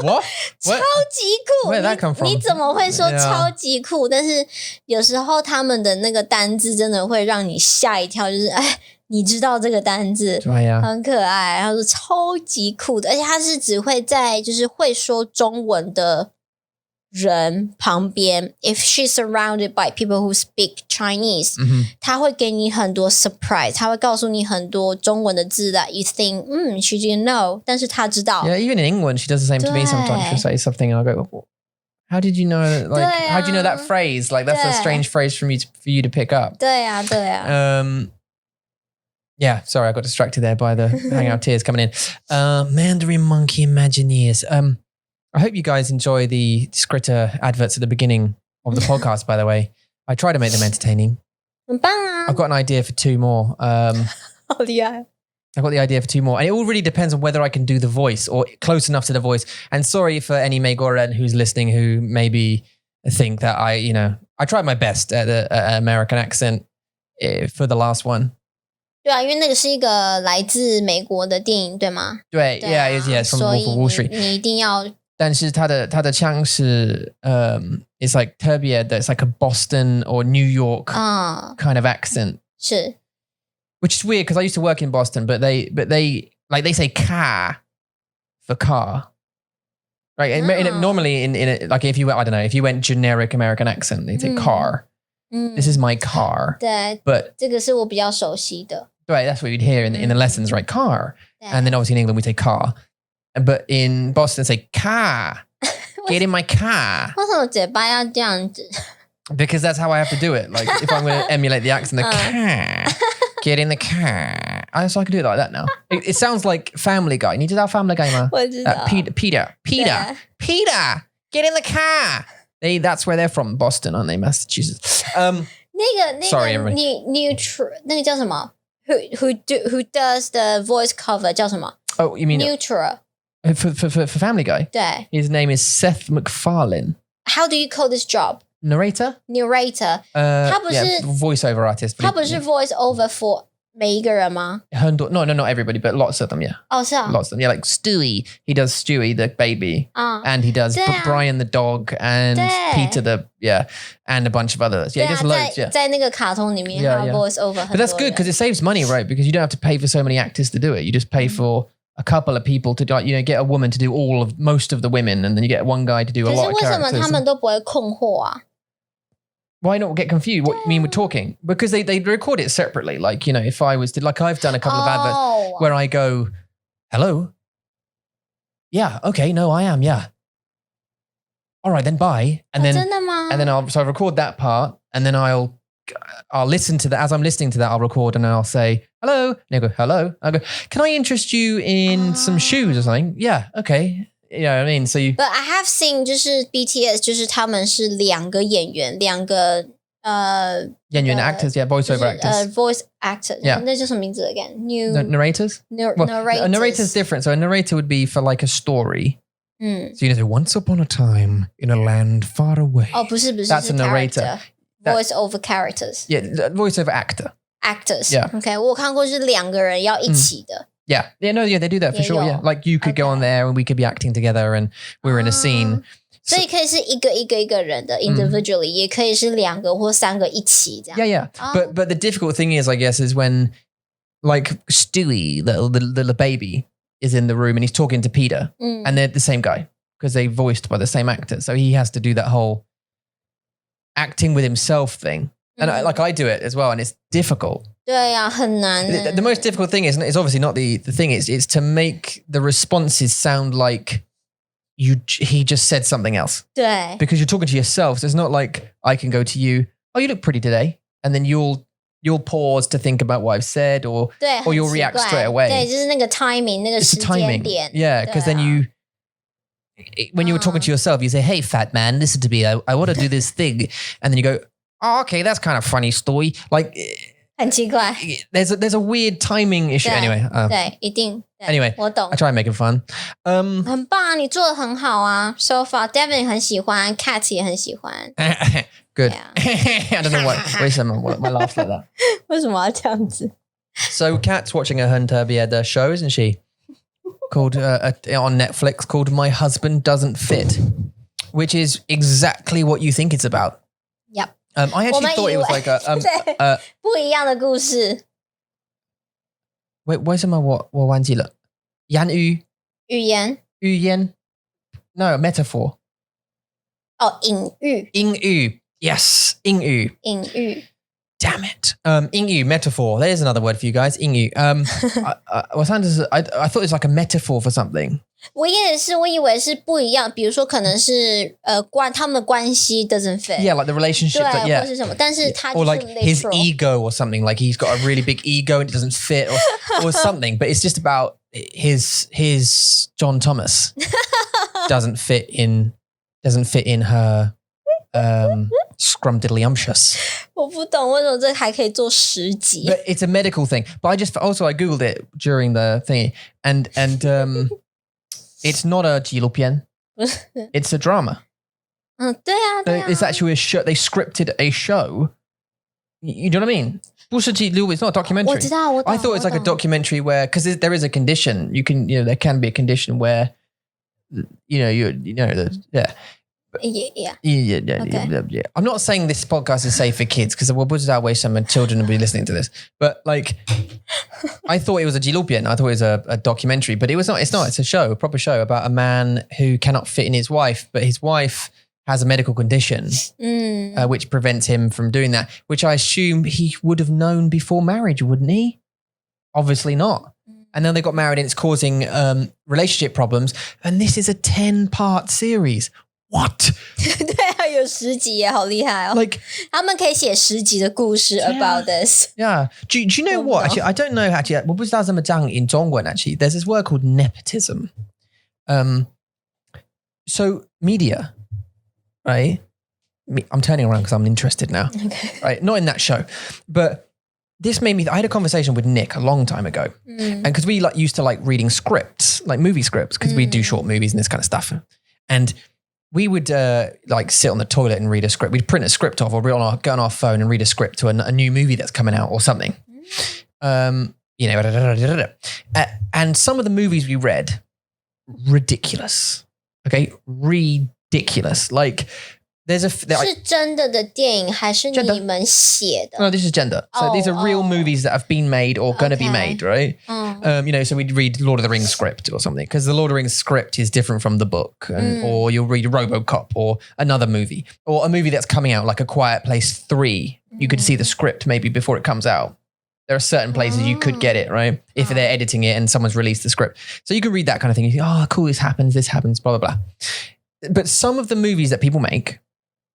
What? 超级酷 Where did that come from? 你怎么会说超级酷？但是有时候他们的那个单字真的会让你吓一跳，就是你知道这个单字很可爱，他说超级酷的，而且他是只会在就是会说中文的人旁边 if she's surrounded by people who speak Chinese， 他会给你很多 surprise， 他会告诉你很多中文的字 that you think she didn't know， 但是他知道。 Yeah, even in England she does the same to me sometimes. She'll say something and I'll go, how did you know? Like, how do you know that phrase? Like, that's a strange phrase for you to pick up. 对啊。Yeah, sorry, I got distracted there by the Hangout tears coming in. Mandarin Monkey Imagineers. I hope you guys enjoy the Skritter adverts at the beginning of the podcast, by the way. I try to make them entertaining. 很棒啊 I've got an idea for 2 more. 好厉害 I've got the idea for 2 more. And it all really depends on whether I can do the voice or close enough to the voice. And sorry for any Meigoren who's listening who maybe think that I tried my best at the American accent for the last one. 对啊，因为那个是一个来自美国的电影，对吗？对，对啊 yeah, it's from 所 Wolf 以 of Wall Street. 你一定要但是他的腔是it's like 特别的 it's like a Boston or New York kind of accent. 是 Which is weird because I used to work in Boston, but they like they say car for car. Right. Normally in like if you went, I don't know, if you went generic American accent, they'd say car. This is my car. 对 But 这个是我比较熟悉的 right, that's what you'd hear in the lessons, right? Car. And then obviously in England we say car. But in Boston say car. Get in my car. 为什么嘴巴要这样子 Because that's how I have to do it. Like if I'm going to emulate the accent, the car. Get in the car. So I can do it like that now. It sounds like Family Guy. 你知道 Family Guy 吗？我知道 Peter. Get in the car. That's where they're from, Boston, aren't they? Massachusetts. 那个 Sorry, everybody. neutral 那个叫什么 who does the voice cover 叫什么 Oh, you mean neutral for Family Guy? 对 His name is Seth MacFarlane. How do you call this job Narrator? narrator 他不是 yeah, voiceover artist. 他不是 voice over for 每一个人吗 No, not everybody, but lots of them, yeah. 哦是啊 Lots of them. Yeah, like Stewie. He does Stewie, the baby. And he does Yeah. Brian the dog and Yeah. Peter and a bunch of others. Yeah, he does 对 loads, 啊 yeah. 在那个卡通里面 Yeah, 他 yeah. voice over 很 But that's 多 good because 人 it saves money, right? Because you don't have to pay for so many actors to do it. You just pay for a couple of people to get a woman to do most of the women, and then you get one guy to do a 可 lot 是 of 为什么他 characters. 们都不会困惑啊 Why not get confused? What you mean with talking? Because they record it separately. Like, if I was to, like I've done a couple of adverts where I go, hello? Yeah, okay, no, I am, yeah. All right, then bye. And 真 then 的吗 and then I'll record that part, and then I'll listen to that. As I'm listening to that, I'll record and I'll say, hello. And they'll go, hello. I'll go, can I interest you in some shoes or something? Yeah, okay. You know what I mean? So you... But I have seen 就是 BTS 就是他们是2个演员2个演员 actors, yeah, voiceover actors. voice actor Yeah. 那叫什么名字 again Narrators? Well, narrators a narrator's different. So a narrator would be for like a story. So say, once upon a time in a land far away. 哦不是 That's 是 a narrator. character voice over characters Yeah, voiceover actor. actors Yeah. OK 我有看过是2个人要一起的 Yeah, they do that for Yeah, sure. Yeah, yeah. like you could go on there and we could be acting together and we're in a scene. 所以可以是一个人的 individually 也可以是2个或3个一起这样 Yeah. But the difficult thing is, I guess, is when like Stewie, the little baby, is in the room and he's talking to Peter, and they're the same guy because they're voiced by the same actor. So he has to do that whole acting with himself thing. And I do it as well, and it's difficult. 对呀很难 The most difficult thing is obviously not the thing. It's to make the responses sound like he just said something else. 对 Because you're talking to yourself. So it's not like I can go to you, oh, you look pretty today. And then you'll pause to think about what I've said or 对 or you'll 很奇 react 怪 straight away. 对就是那个 timing 那个 It's 时 the 间 timing. 点 Yeah, because then when you were talking to yourself, you say, hey, fat man, listen to me. I want to do this thing. And then you go, oh, okay, that's kind of funny story. Like, 很奇怪 there's a weird timing issue. 对 Anyway, 对一定对 Anyway 我懂 I try making fun. 很棒啊，你做的很好啊。So far, Devin 很喜欢 ，Cat 也很喜欢。 Good. Yeah. I don't know why. Wait a minute. Why laugh like that? 为什么要这样子？ So Kat's watching a Hunterbieda show, isn't she? Called on Netflix called My Husband Doesn't Fit, which is exactly what you think it's about. Yep. I actually thought it was like a 对不一样的故事。 Wait, 为什么我忘记了？言语语言 No, metaphor. 哦，隐喻英语 Yes, 英语隐喻 Damn it. 英语 metaphor. There's another word for you guys. 英语 I thought it was like a metaphor for something. 我也是，我以为是不一样，比如说可能是他们的关系 doesn't fit. Yeah, like the relationship. 对， yeah. 或是什么，但是他就 Or 是 like his literal. ego or something. Like he's got a really big ego and it doesn't fit or something. But it's just about his John Thomas doesn't fit in her scrumdiddlyumptious. 我不懂为什么这还可以做10集。 But it's a medical thing. But I Googled it during the thingy and it's not a 纪录片. It's a drama. 对啊，对啊。 It's actually a show. They scripted a show. You know what I mean? 不是纪录片, it's not a documentary. 我知道，我懂。 I thought it's like a documentary where, because there is a condition, there can be a condition where, yeah. Yeah. I'm not saying this podcast is safe for kids because we'll put it that way. Some children will be listening to this, but like, I thought it was a 纪录片. I thought it was a documentary, but it was not. It's not. It's a show, a proper show about a man who cannot fit in his wife, but his wife has a medical condition which prevents him from doing that. Which I assume he would have known before marriage, wouldn't he? Obviously not. And then they got married, and it's causing relationship problems. And this is a 10-part series. What? 对啊，有10集耶，好厉害哦！ Like 他们可以写10集的故事 about this. Yeah. Do you know what? Actually, I don't know. Actually, 我不知道怎么讲 in 中文 actually. There's this word called nepotism. So media, right? I'm turning around because I'm interested now. Okay. Right? Not in that show, but this made me. I had a conversation with Nick a long time ago, and because we used to like reading scripts, like movie scripts, because we do short movies and this kind of stuff, and we would like sit on the toilet and read a script. We'd print a script off or go on our phone and read a script to a new movie that's coming out or something. And some of the movies we read, ridiculous. Okay, ridiculous. Like there's a... 是真的的电影还是你们写的？ No, this is gender. So these are real movies that have been made or going to be made, right? So we'd read Lord of the Rings script or something because the Lord of the Rings script is different from the book, or you'll read RoboCop or another movie or a movie that's coming out like A Quiet Place 3. You could see the script maybe before it comes out. There are certain places you could get it, right? If they're editing it and someone's released the script. So you can read that kind of thing. You think, oh, cool, this happens, blah, blah, blah. But some of the movies that people make,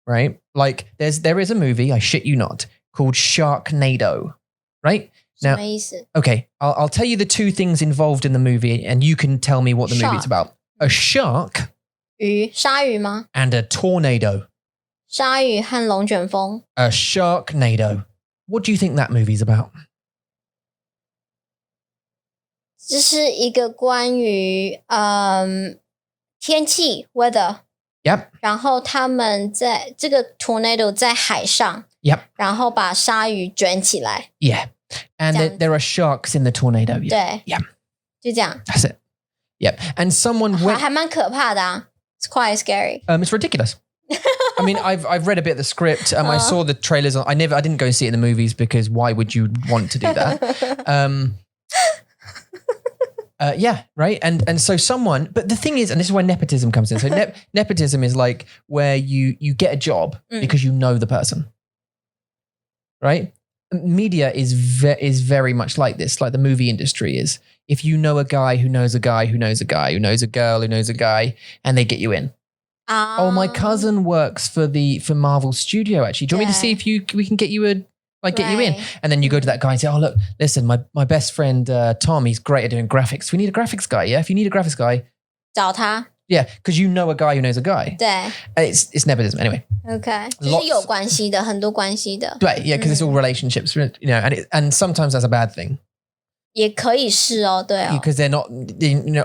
right? Like there is a movie, I shit you not, called Sharknado, right? Now, okay, I'll tell you the two things involved in the movie and you can tell me what the movie's about. A shark 鱼，鲨鱼吗？ and a tornado. 鲨鱼和龙卷风。 A Sharknado. What do you think that movie's about? 这是一个关于天气 weather。 Yep. 然后他们在这个 tornado 在海上。 Yep. 然后把鲨鱼卷起来。 Yeah. And there are sharks in the tornado. Yeah. 对。 Yeah. 就这样。 That's it. Yep. And someone went... 还蛮可怕的啊。It's quite scary. It's ridiculous. I mean, I've read a bit of the script. I saw the trailers. I didn't go see it in the movies because why would you want to do that? Yeah, right. And so someone, but the thing is, and this is where nepotism comes in. So nepotism is like where you get a job because you know the person, right? Media is very much like this, like the movie industry is. If you know a guy who knows a guy who knows a guy who knows a girl who knows a guy, and they get you in. Oh, my cousin works for Marvel Studio. Actually, do you want me to see if we can get you get you in? And then you go to that guy and say, "Oh, look, listen, my best friend Tom, he's great at doing graphics. We need a graphics guy. Yeah, if you need a graphics guy, 找他。 Yeah, because you know a guy who knows a guy. 对。 It's nepotism anyway. Okay. 就是有关系的，很多关系的。对, yeah, because it's all relationships, and sometimes that's a bad thing. 也可以是哦，对哦。 Because they're not,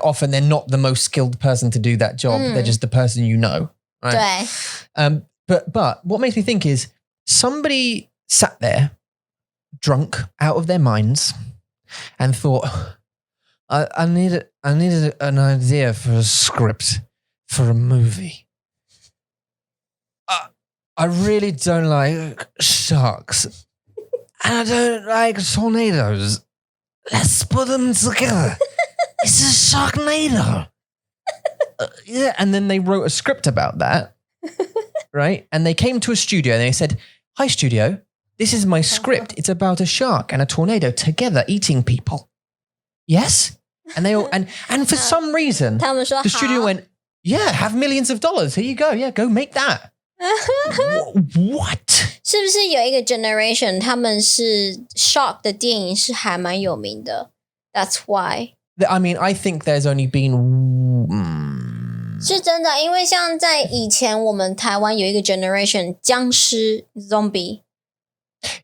often they're not the most skilled person to do that job. They're just the person you know. Right? 对。 But what makes me think is somebody sat there, drunk, out of their minds, and thought, I needed an idea for a script for a movie. I really don't like sharks, and I don't like tornadoes. Let's put them together. It's a Sharknado. Yeah, and then they wrote a script about that, right? And they came to a studio and they said, "Hi, studio. This is my script. It's about a shark and a tornado together eating people." Yes? And they all, and for some reason, 他们说 the studio 好 went, yeah, have millions of dollars. Here you go. Yeah, go make that. What? 是不是有一个 generation 他们是 Shark 的电影是还蛮有名的 That's why I mean, I think there's only been 是真的，因为像在以前我们台湾有一个 generation 僵尸 zombie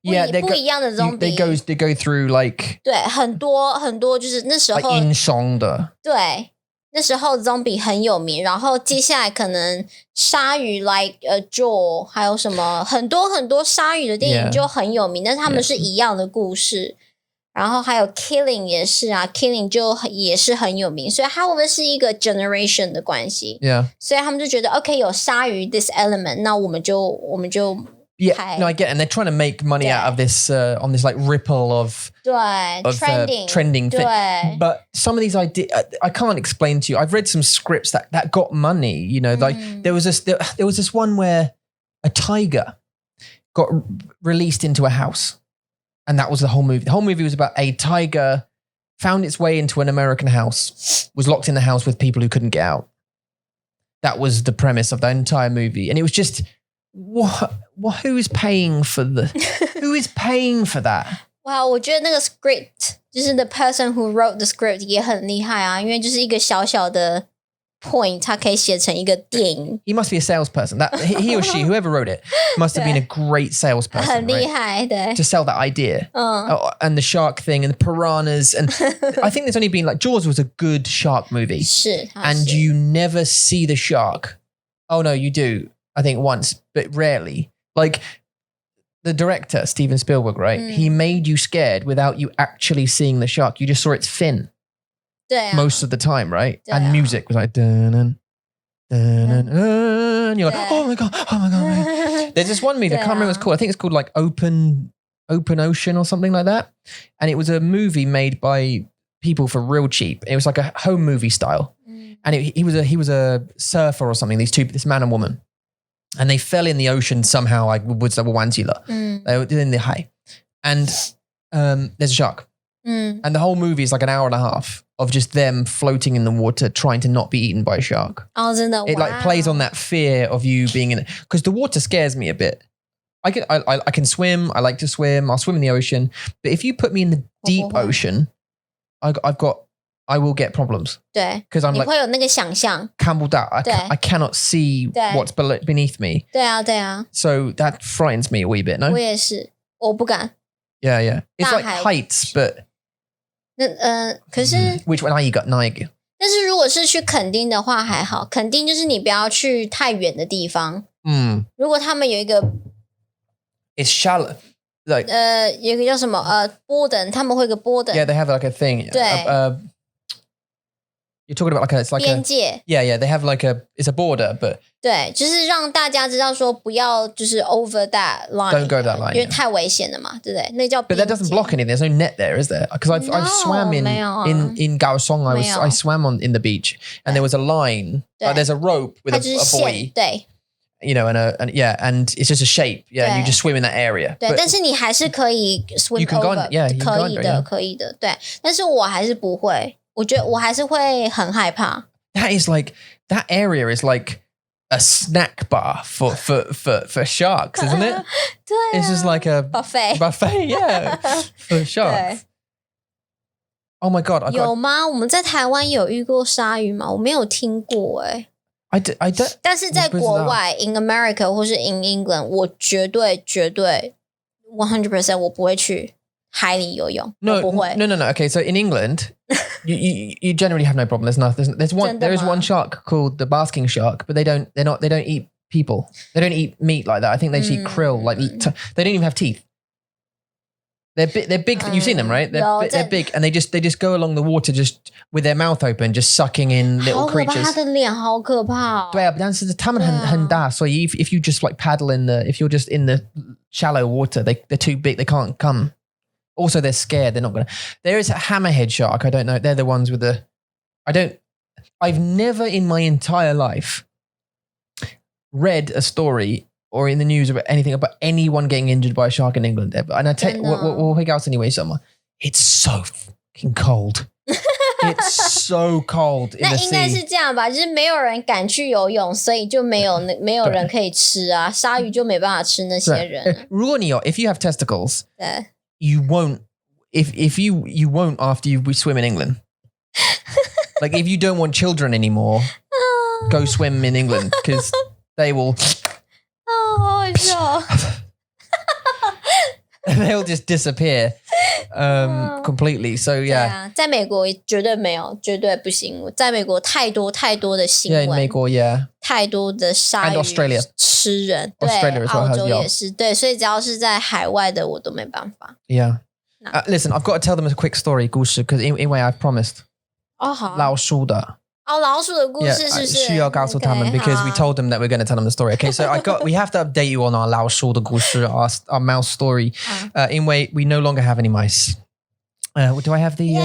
yeah, 不一样的 zombie they go through like 对很多就是那时候 like 阴伤的对那时候 zombie 很有名，然后接下来可能鲨鱼 like Jaw 还有什么很多鲨鱼的电影 Yeah. 就很有名，但是他们是一样的故事。然后还有 Killing 也是啊 Killing 就也是很有名，所以他们是一个 generation 的关系。Yeah. 所以他们就觉得 OK 有鲨鱼 this element， 那我们就Yeah, no, I get it. And they're trying to make money out of this on this like ripple of 对 trending thing. 对 But some of these ideas, I can't explain to you. I've read some scripts that got money. You know, like there was this one where a tiger got released into a house, and that was the whole movie. The whole movie was about a tiger found its way into an American house, was locked in the house with people who couldn't get out. That was the premise of the entire movie, and it was just. What? Who is paying for who is paying for that? 哇，我觉得那个 script 就是 the person who wrote the script 也很厉害啊，因为就是一个小小的 point， 它可以写成一个电影。He must be a salesperson. That he or she, whoever wrote it, must have been a great salesperson. 很厉 right? 害，对 To sell that idea. And the shark thing and the piranhas. And I think there's only been like Jaws was a good shark movie. 是 And you never see the shark. Oh no, you do. I think once, but rarely. Like the director, Steven Spielberg, right? He made you scared without you actually seeing the shark. You just saw its fin 对啊 most of the time, right? 对啊 And music was like, dun, dun, and you're like, 对 oh my God, oh my God. There's this one movie, I can't remember what it's called. I think it's called like Open Ocean or something like that. And it was a movie made by people for real cheap. It was like a home movie style. And he was a surfer or something, this man and woman. And they fell in the ocean somehow. Like, they were in the high. And there's a shark. And the whole movie is like an hour and a half of just them floating in the water trying to not be eaten by a shark. 哦，真的 It like plays on that fear of you being in it. Because the water scares me a bit. I can swim. I like to swim. I'll swim in the ocean. But if you put me in the deep ocean, I will get problems. 对 Because I'm 你 like, 会有那个想象 Campbell Dow. I cannot see 对 what's beneath me. 对啊对啊 So that frightens me a wee bit, no? 我也是我不敢 Yeah, yeah. It's like 大海 heights, but 那可是 which one you got? Nike. 但是如果是去垦丁的话还好，垦丁就是你不要去太远的地方。如果他们有一个 It's shallow. Like 有一个叫什么border，他们会有个 border， yeah, they have like a thing. 对 you're talking about it's like 边 a 界。 yeah, they have like it's a border, but 对，就是让大家知道说不要就是 over that line， don't go that line. 因为太危险了嘛，对不对？那叫 But that doesn't block anything. There's no net there, is there? Because I've swam in 没有啊 in Kaohsiung. I 没有 swam in the beach, and there was a line. 对 There's a rope with 它 a 就是 buoy, 线，对 you know, and it's just a shape. Yeah, and you 对 just swim in that area. 对， But 但是你还是可以 swim You can go over， yeah, you can 可 go 以 under, 的， yeah. 可以的，对。但是我还是不会，我觉得我还是会很害怕。 that is like that area is like a snack bar for sharks, isn't it? 对啊 It's just like a buffet buffet, yeah, for 对 sharks. Oh my god, 有吗？我们在台湾有遇过鲨鱼吗？我没有听过哎、 I don't. 但是在国外 in America 或是 in England， 我绝对 100% 我不会去海里游泳， No, 我不会。 no. Okay, so in England, you generally have no problem. There is one shark called the basking shark, but they don't eat people. They don't eat meat like that. I think they just eat krill. Like they don't even have teeth. They're big. You've seen them, right? They're big, and they just go along the water just with their mouth open, just sucking in 好 little 可怕， creatures. 它的脸好可怕、哦。对啊，但是他们很大，所以 if you just like paddle if you're just in the shallow water, they're too big. They can't come. Also, they're scared. They're not gonna. There is a hammerhead shark. I don't know. They're the ones with the. I've never in my entire life read a story or in the news about anything about anyone getting injured by a shark in England ever. And I tell you, we'll hang out anyway, summer. It's so fucking cold. It's so cold in 那 the 应该是 sea. 这样吧，就是没有人敢去游泳，所以就没有人可以吃啊，鲨鱼就没办法吃那些人。如果你有 if you have testicles, 对， you won't if you won't after you swim in England. Like if you don't want children anymore, go swim in England because they will 哦，好好笑。they'll just disappear completely. So 对 yeah. 啊，在美国绝对没有，绝对不行。在美国太多的新 Yeah, in 闻， Mexico, yeah. 太多的鲨 And 鱼 Australia. 吃人，对， Australia as well 澳洲 has, yeah. 也是，对，所以只要是在海外的，我都没办法。 Yeah. No. Listen, I've got to tell them a quick story, 故事, because in way I've promised. 哦，好，老鼠的。哦，老鼠的故 Yeah, 事是不是？需要告诉他们 OK， because we 好 told them that we're going to tell them the story. Okay, so we have to update you on our 老鼠的故事, our mouse story. 因为 we no longer have any mice. Do I have the? 耶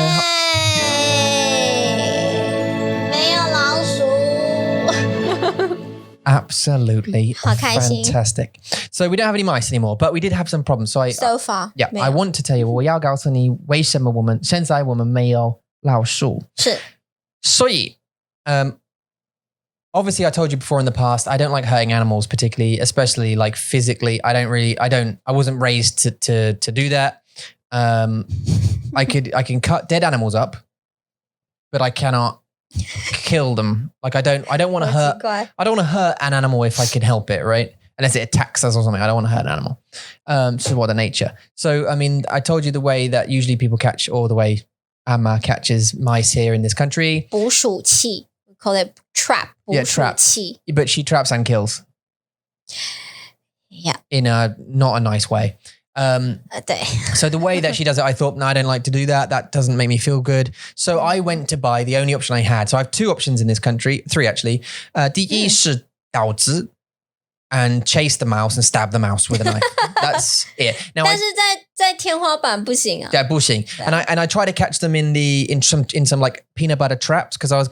没有老鼠。 Absolutely 好开心。 fantastic. So we don't have any mice anymore, but we did have some problems. So So far， yeah, 没有 I want to tell you, 我要告诉你为什么现在我们没有老鼠。是 所以 obviously I told you before in the past, I don't like hurting animals particularly, especially like physically. I wasn't raised to do that. I can cut dead animals up, but I cannot kill them. Like I don't want to 好 hurt. 奇怪。 I don't want to hurt an animal if I can help it, right? Unless it attacks us or something. I don't want to hurt an animal. So what the nature. So, I mean, I told you the way that usually people catch, or the way Amma catches mice here in this country. 捕鼠器 ，we call it trap， 捕 Yeah, 鼠 trap. 器。 But she traps and kills Yeah， in a not a nice way. 对， So the way that she does it, I thought, no, I don't like to do that. That doesn't make me feel good. So I went to buy the only option I had. So I have two options in this country, three actually. 第一是刀子 and chase the mouse and stab the mouse with a knife. That's it. Now 但是在天花板不行啊。 yeah, bushing. And I try to catch them in some like peanut butter traps because I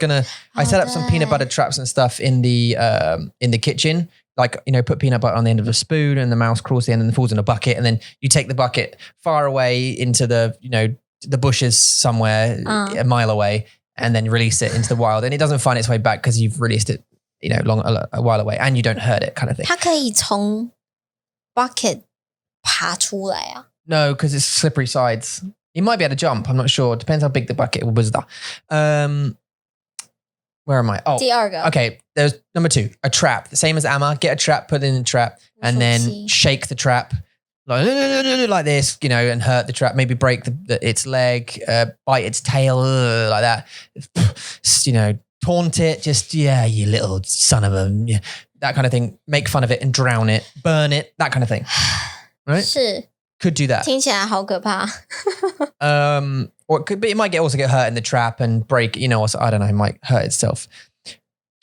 set up some peanut butter traps and stuff in the kitchen. Like, you know, put peanut butter on the end of a spoon and the mouse crawls in and falls in a bucket. And then you take the bucket far away into the bushes somewhere a mile away and then release it into the wild. And it doesn't find its way back because you've released it, you know, a while away and you don't hurt it kind of thing. 它可以从 bucket 爬出来啊。 No, because it's slippery sides. You might be able to jump. I'm not sure. Depends how big the bucket was. Where am I? Oh, 第二个 okay. There's number 2, a trap. The same as Amma. Get a trap, put it in the trap, and then shake the trap like this, you know, and hurt the trap. Maybe break its leg, bite its tail like that. You know, taunt it. Just you little son of a that kind of thing. Make fun of it and drown it, burn it, that kind of thing. Right? 是 Could do that. 听起来好可怕。 Or it might also get hurt in the trap and break, you know, I don't know, it might hurt itself.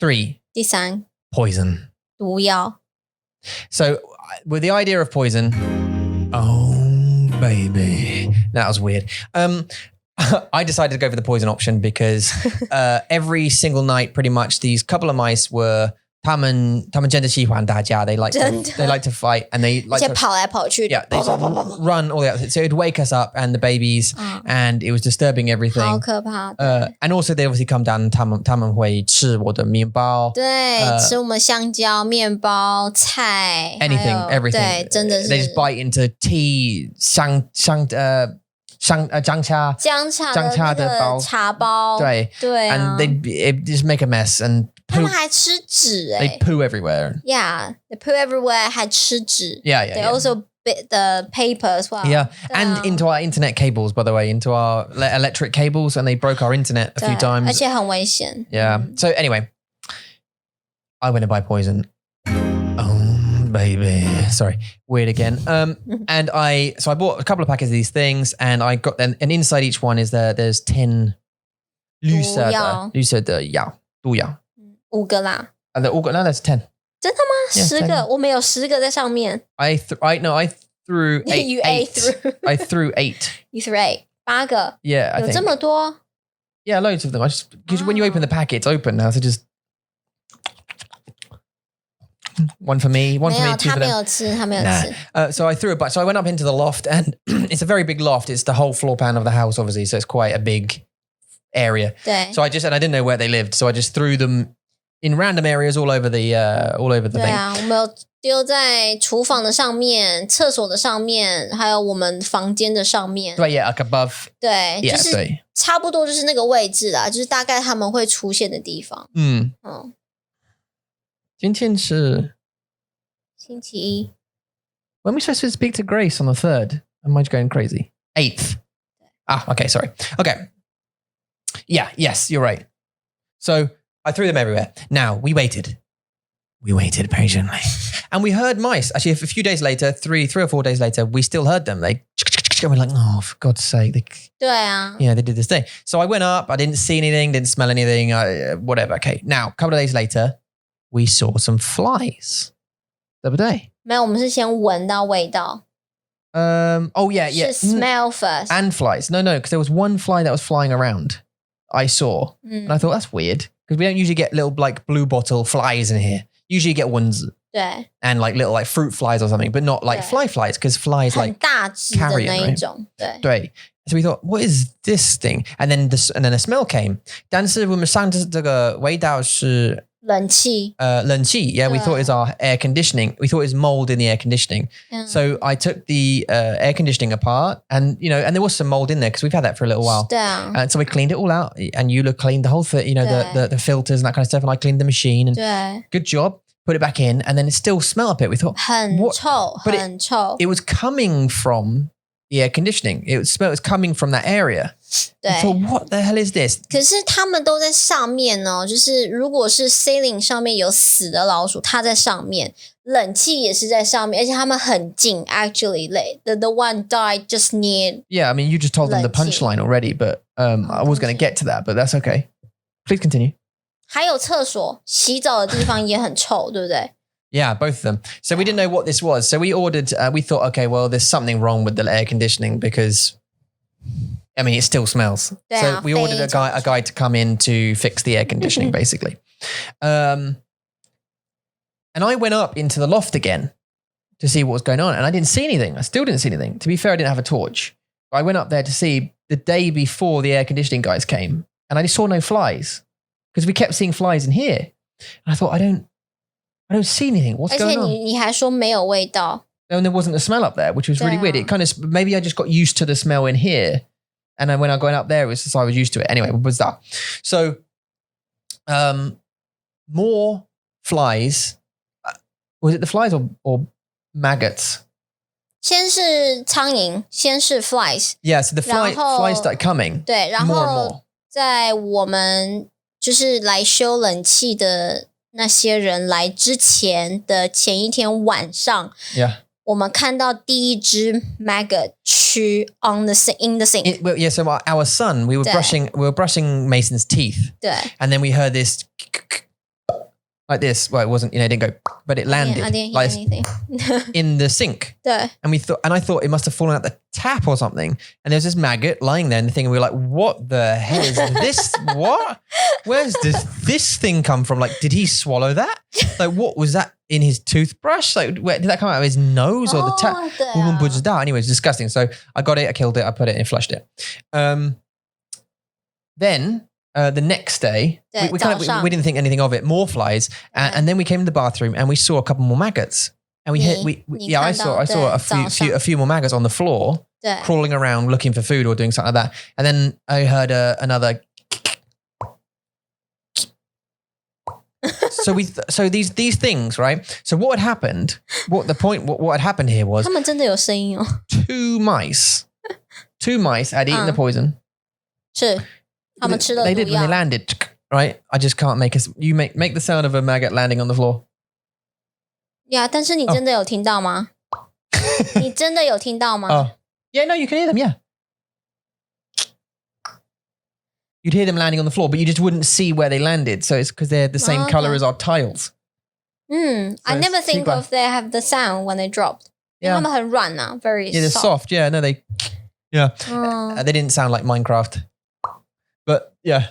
3, 第三， poison. 毒药。 So with the idea of poison, oh baby, that was weird. I decided to go for the poison option because every single night, pretty much, these couple of mice were 他们真的喜欢打架. They like to fight and they 而 like 且 to 跑来跑去。 yeah, they run all the way. So it'd wake us up and the babies, and it was disturbing 好 everything. 可怕。 And also they obviously come down. 他们会吃我的面包。对，吃我们香蕉、面包、菜 Anything, 还有 everything. 对，真的是 They just bite into tea, 姜茶姜茶的那个茶包。对对啊 and they just make a mess and 他 poo, 们还吃纸 they poo everywhere. Yeah, they poo everywhere 还吃纸。 Yeah, They yeah. also bit the paper as well. Yeah, 对啊 and into our internet cables, by the way, into our electric cables, and they broke our internet a 对 few times. 而且很危险。 Yeah. So anyway, I went to buy poison. Oh baby, sorry, weird again. And I bought a couple of packets of these things, and I got them. And inside each one there's 10 lucid 的药毒药。 5个啦。 And no, there's 10. 真的吗？ Yeah, 10 10个，我们有10个在上面。 I threw 8. You ate through. I threw 8. You threw 8， 8个， Yeah, I 有这 think. 么多？ Yeah, loads of them. Because when you open the packet, it's open now. So just one for me, one 没 for 有， me, two 他 for 没 them. 有吃，他没有 Nah. 吃。 So I threw a bunch. So I went up into the loft, and it's a very big loft. It's the whole floor plan of the house, obviously. So it's quite a big area. 对 So I didn't know where they lived, so I just threw them in random areas all over the 对 thing. 啊，我们有丢在厨房的上面、厕所的上面，还有我们房间的上面。对 yeah, like above. 对， Yeah, 就是对差不多就是那个位置啦，就是大概他们会出现的地方。嗯，嗯，今天是星期一。 when we supposed to speak to Grace on the 3rd? Am I going crazy? 8th. Okay, sorry. Okay. Yeah, yes, you're right. So I threw them everywhere. Now we waited. We waited patiently. And we heard mice. Actually, a few days later, three or 4 days later, we still heard them. They we're like, oh, for God's sake.对啊， They did this thing. So I went up. I didn't see anything, didn't smell anything, whatever. Okay. Now, a couple of days later, we saw some flies the other day. 没有，我们是先闻到味道， Oh, yeah, yeah. 是 smell first。 And flies. No, because there was one fly that was flying around. I saw. 嗯 And I thought, that's weird. Because we don't usually get little like blue bottle flies in here. Usually you get ones 对， and like little like fruit flies or something, but not like Yeah. fly flies because flies 很 like 大只的 carrion, 那一 right? 种，对， 对. So we thought, what is this thing? And then the smell came. 但是我们上这个味道是冷气。冷气. Yeah, we thought it was our air conditioning. We thought it was mold in the air conditioning. 嗯 So I took the air conditioning apart and, and there was some mold in there because we've had that for a little while. 对啊， And so we cleaned it all out and Eula cleaned the whole thing, the filters and that kind of stuff. And I cleaned the machine and 对， good job. Put it back in and then it still smelled up it. We thought 很 What? 臭， But 很臭。 it was coming from the air conditioning. It was coming from that area. 对 I thought, what the hell is this? 可是他们都在上面哦，就是如果是 ceiling 上面有死的老鼠，它在上面，冷气也是在上面，而且它们很近。Actually, like the one died just near. Yeah, I mean, you just told them the 冷气。 punchline already, but I was going to get to that, but that's okay. Please continue. 还有厕所，洗澡的地方也很臭，对不对？ Yeah, both of them. So we didn't know what this was. So we ordered, we thought, okay, well, there's something wrong with the air conditioning because, I mean, it still smells. Yeah, so we ordered a guy to come in to fix the air conditioning, basically. And I went up into the loft again to see what was going on. And I didn't see anything. I still didn't see anything. To be fair, I didn't have a torch. I went up there to see the day before the air conditioning guys came. And I just saw no flies because we kept seeing flies in here. And I thought, I don't see anything. What's 而且 going on? 你还说没有味道， And there wasn't a smell up there, which was really weird. Yeah. It kind of, maybe I just got used to the smell in here. And then when I went up there, it was just, I was used to it. Anyway, what was that? So, more flies. Was it the flies or maggots? 先是苍蝇，先是 flies， Yeah, so the然后- flies started coming. 对，然 More and 后 more. 在我们就是来修冷气的那些人来之前的前一天晚上， Yeah. 我们看到第一只 maggot 蛆 in the sink， Well, yeah, so our son, we were Yeah. brushing Mason's teeth. 对 And then we heard this like this. Well, it wasn't, it didn't go, but it landed I didn't hear like anything 。in the sink. 对 And I thought it must have fallen out the tap or something. And there was this maggot lying there in the thing. And we were like, what the hell is this? What? Where's this thing come from? Like, did he swallow that? Like, what was that in his toothbrush? Like, where did that come out of his nose or the tap? 哦，对我们啊不知道. Anyway, it's disgusting. So I got it, I killed it, I put it in, flushed it. Then the next day, Yeah, we didn't think anything of it. More flies, and then we came to the bathroom and we saw a couple more maggots. And I saw a few more maggots on the floor 对 crawling around looking for food or doing something like that. And then I heard another. So these things, right? So what had happened? What had happened here was 他们真的有声音哦， two mice had eaten the poison. 是他们吃了 They 毒 did when they 药， landed, right? I just can't make us. You make the sound of a maggot landing on the floor. 呀，但是你真的有听到吗？你真的有听到吗？ Oh, yeah, no, you can hear them. Yeah, you'd hear them landing on the floor, but you just wouldn't see where they landed. So it's because they're the same Okay. color as our tiles. I So never think 奇怪 of they have the sound when they dropped. 因为 Yeah, 他们很软呐，very yeah, they're soft. Yeah, no, they. Yeah, 嗯 they didn't sound like Minecraft, but yeah.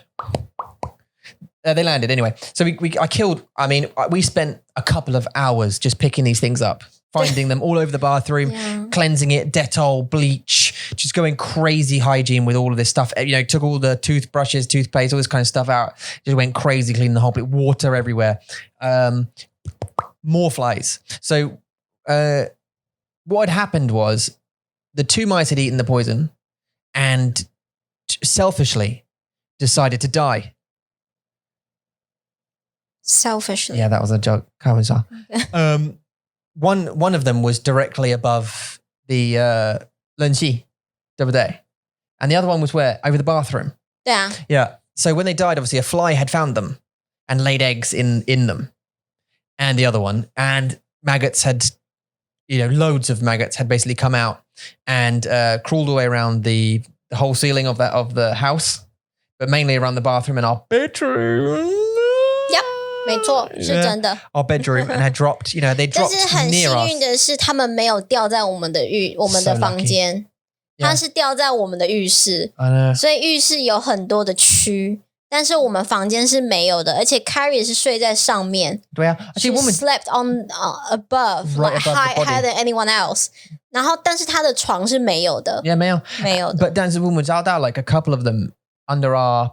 They landed anyway. So we spent a couple of hours just picking these things up, finding them all over the bathroom, cleansing it, Dettol, bleach, just going crazy hygiene with all of this stuff. You know, took all the toothbrushes, toothpaste, all this kind of stuff out. Just went crazy cleaning the whole bit, water everywhere. More flies. So what had happened was the 2 mice had eaten the poison and selfishly decided to die. Selfishly. Yeah, that was a joke. One of them was directly above the 冷气, double day. And the other one was where? Over the bathroom. Yeah. Yeah. So when they died, obviously a fly had found them and laid eggs in them. And the other one. And maggots had, loads of maggots had basically come out and crawled all the way around the whole ceiling of the house, but mainly around the bathroom and our bedroom. 没错，是真的。Our bedroom and had dropped, they dropped near us. 但是很幸运的是，他们没有掉在我们的房间，它是掉在我们的浴室，所以浴室有很多的蛆，但是我们房间是没有的，而且 Carrie 是睡在上面。对啊，而且我们 slept on above, like higher than anyone else. 然后，但是他的床是没有的。Yeah, 没有的。 But 但是我们找到 like a couple of them under our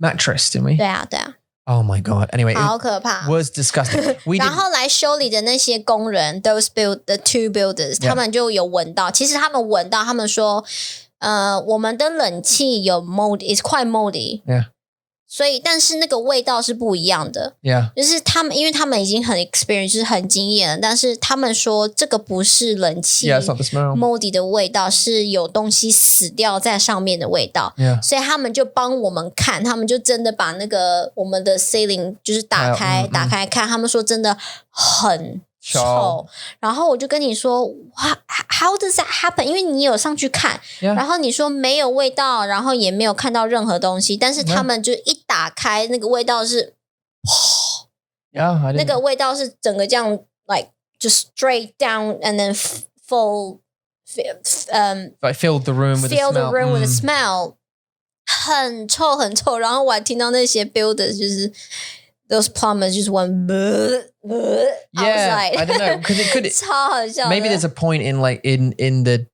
mattress, didn't we? 对啊。Oh my God. Anyway, 好可怕 was disgusting. 然后来修理的那些工人 the 2 builders, 他们就有闻到。其实他们闻到，他们说，我们的冷气有 mold, is quite moldy. Yeah. 所以，但是那个味道是不一样的。Yeah. 就是因为他们已经很 experience, 就是很经验了，但是他们说这个不是冷气 it's not the smell. moldy 的味道，是有东西死掉在上面的味道。Yeah. 所以他们就帮我们看，他们就真的把那个我们的 ceiling 就是打开看，他们说真的很臭。然后我就跟你说 how does that happen? 因为你有上去看，然后你说没有味道，然后也没有看到任何东西，但是他们就一打开，那个味道是，那个味道是整个这样 like just straight down and then like filled the room with the smell. 很臭，然后我还听到那些 builders 就是 those plumbers just went outside. I don't know, because it could 超好笑的。 maybe there's a point in like in the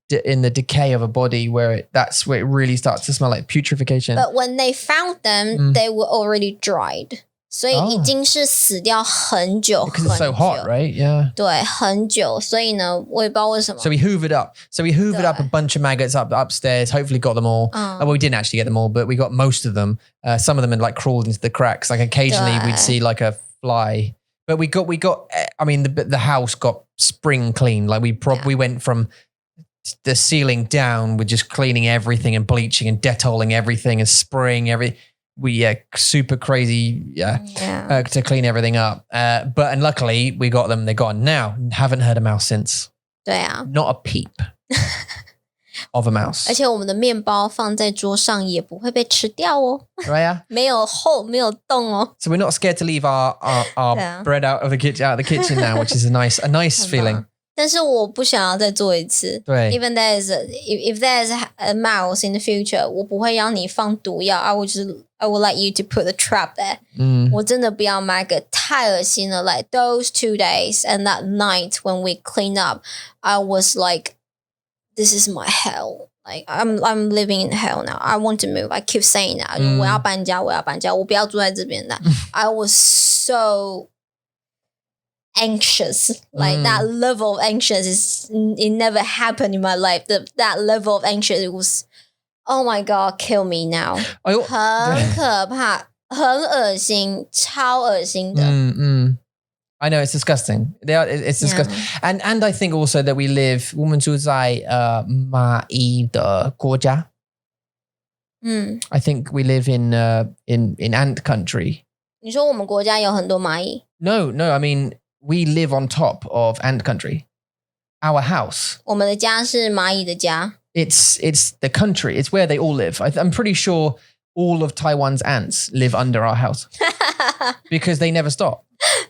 decay of a body where that's where it really starts to smell like putrefaction. But when they found them, they were already dried. 所以已经是死掉很久 Because it's so hot, right? Yeah. 对，很久。所以呢，我也不知道为什么。 So we hoovered up a bunch of maggots upstairs. Hopefully got them all. Well, we didn't actually get them all, but we got most of them. Some of them had like crawled into the cracks. Like occasionally we'd see like a fly. But we got. I mean, the house got spring clean. Like we went from the ceiling down with just cleaning everything and bleaching and Dettoling everything and spraying everything. Super crazy, to clean everything up. And luckily we got them. They're gone now. Haven't heard a mouse since. 对啊 Not a peep of a mouse. 而且我们的面包放在桌上也不会被吃掉哦。Right? 没有洞哦。 So we're not scared to leave our bread out of the kitchen now, which is a nice feeling. 但是我不想要再做一次。对 Even if there's a mouse in the future, 我不会让你放毒药。I would like you to put a trap there. 我真的不要买个，太恶心了。Like those 2 days and that night when we cleaned up, I was like, this is my hell. Like I'm living in hell now. I want to move. I keep saying that. 我要搬家，我不要住在这边的。I was so anxious, like that level of anxious it never happened in my life. That level of anxious, it was, oh my God, kill me now. 很可怕，很恶心，超恶心的。I know, it's disgusting. It's disgusting. And I think also that we live 我们住在蚂蚁的国家。I think we live in ant country. 你说我们国家有很多蚂蚁？ No, I mean we live on top of ant country. Our house. 我们的家是蚂蚁的家。 It's the country. It's where they all live. I'm pretty sure all of Taiwan's ants live under our house because they never stop.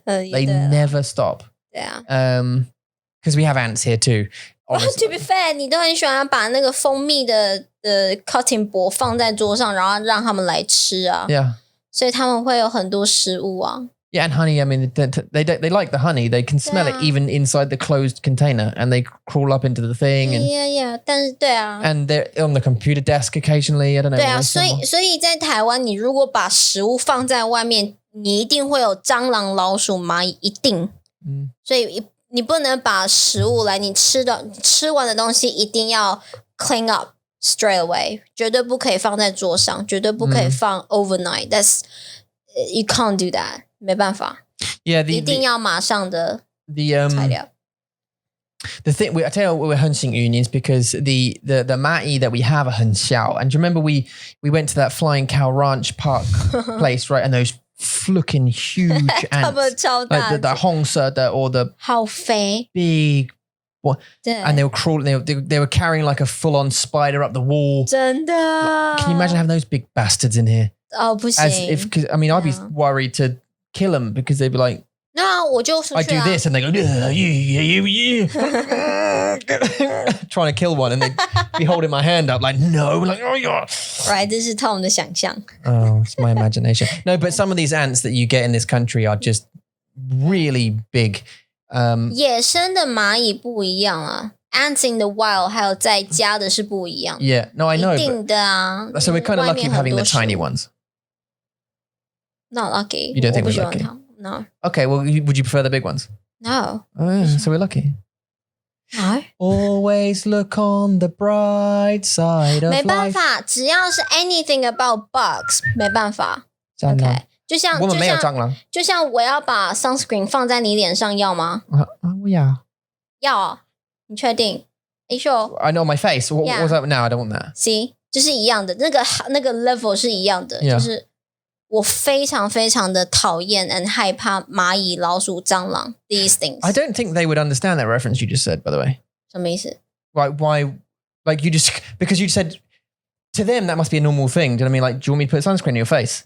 They never stop. 对啊。Because we have ants here too. To be fair, 你都很喜欢把那个蜂蜜的cutting board 放在桌上，然后让他们来吃啊。Yeah. 所以他们会有很多食物啊。Yeah, and honey, I mean, they like the honey. They can smell it even inside the closed container and they crawl up into the thing. Yeah. 但是对啊 And they're on the computer desk occasionally. I don't know. 对啊，所以在台湾，你如果把食物放在外面，你一定会有蟑螂、老鼠、蚂蚁，一定。所以你不能把食物来，你吃完的东西一定要 clean up straight away， 绝对不可以放在桌上，绝对不可以放 overnight。That's you can't do that， 没办法。Yeah, 一定要马上的材料。The thing I tell you, we're 很幸运 is because the ma'i that we have are 很小. And do you remember we went to that Flying Cow Ranch Park place, right? And those fucking huge ants, 他们超大 like the 红色的 or the 好肥 big one, 对 and they were crawling. They were carrying like a full-on spider up the wall. 真的 Can you imagine having those big bastards in here? 哦不行 As if, because I mean, I'd be worried to kill them because they'd be like, 那我就出 I 去 do 啊 this and they go, you. Trying to kill one and they'd be holding my hand up like, no. Like, oh, yeah. Right 这是Tom 的想象 Oh, it's my imagination. No, but some of these ants that you get in this country are just really big. 野生的蚂蚁不一样啊 Ants in the wild 还有在家的是不一样 Yeah, no, I know. 一定的啊 So we're kind of 外 lucky 面 having 很 the 多食物 tiny ones. Not lucky You don't think 我不 we're 喜欢 lucky? 它 No Okay, well, would you prefer the big ones? No Oh, yeah, so we're lucky. No Always look on the bright side of 没办 life. 法只要是 anything about bugs 没办法蟑螂 OK 就像我们没有蟑螂就像我要把 sunscreen 放在你脸上要吗yeah. 要你确定 Are you sure I know my face. What Yeah. was that? No, I don't want that. See 就是一样的那个 level 是一样的 Yeah. 就是我非常非常的讨厌 and 害怕蚂蚁、老鼠、蟑螂 these things. I don't think they would understand that reference you just said, by the way. 什么意思 Why, like you just, because you said, to them that must be a normal thing. Do you know what I mean? Like, do you want me to put sunscreen in your face?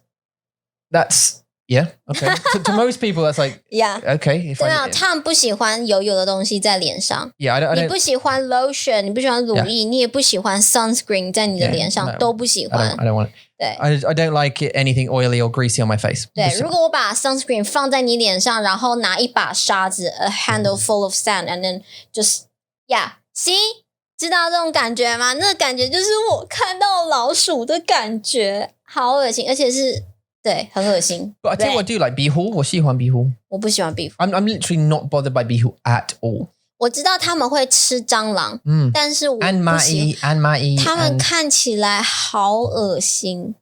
That's, yeah, okay. to most people, that's like, Yeah. okay. If 对 I, 啊，他们不喜欢油油的东西在脸上。 yeah, I 你 don't, 不喜欢 lotion， 你不喜欢乳液，你也不喜欢 sunscreen 在你的 Yeah, 脸上 no. 都不喜 I 欢 don't。want it. 对 I don't like anything oily or greasy on my face. 对， Just- 如果我把 sunscreen 放在你脸上，然后拿一把沙子 ，a handle full of sand，and then just yeah，see， 知道这种感觉吗？那感觉就是我看到老鼠的感觉，好恶心，而且是对，很恶心。 But I tell you what I do like, 壁虎,我喜欢壁虎。我不喜欢壁虎。 I'm literally not bothered by 壁虎 at all. 我知道他们会吃蟑螂，但是我 And 不喜 Ma'i, 他们 and 看起来好恶心。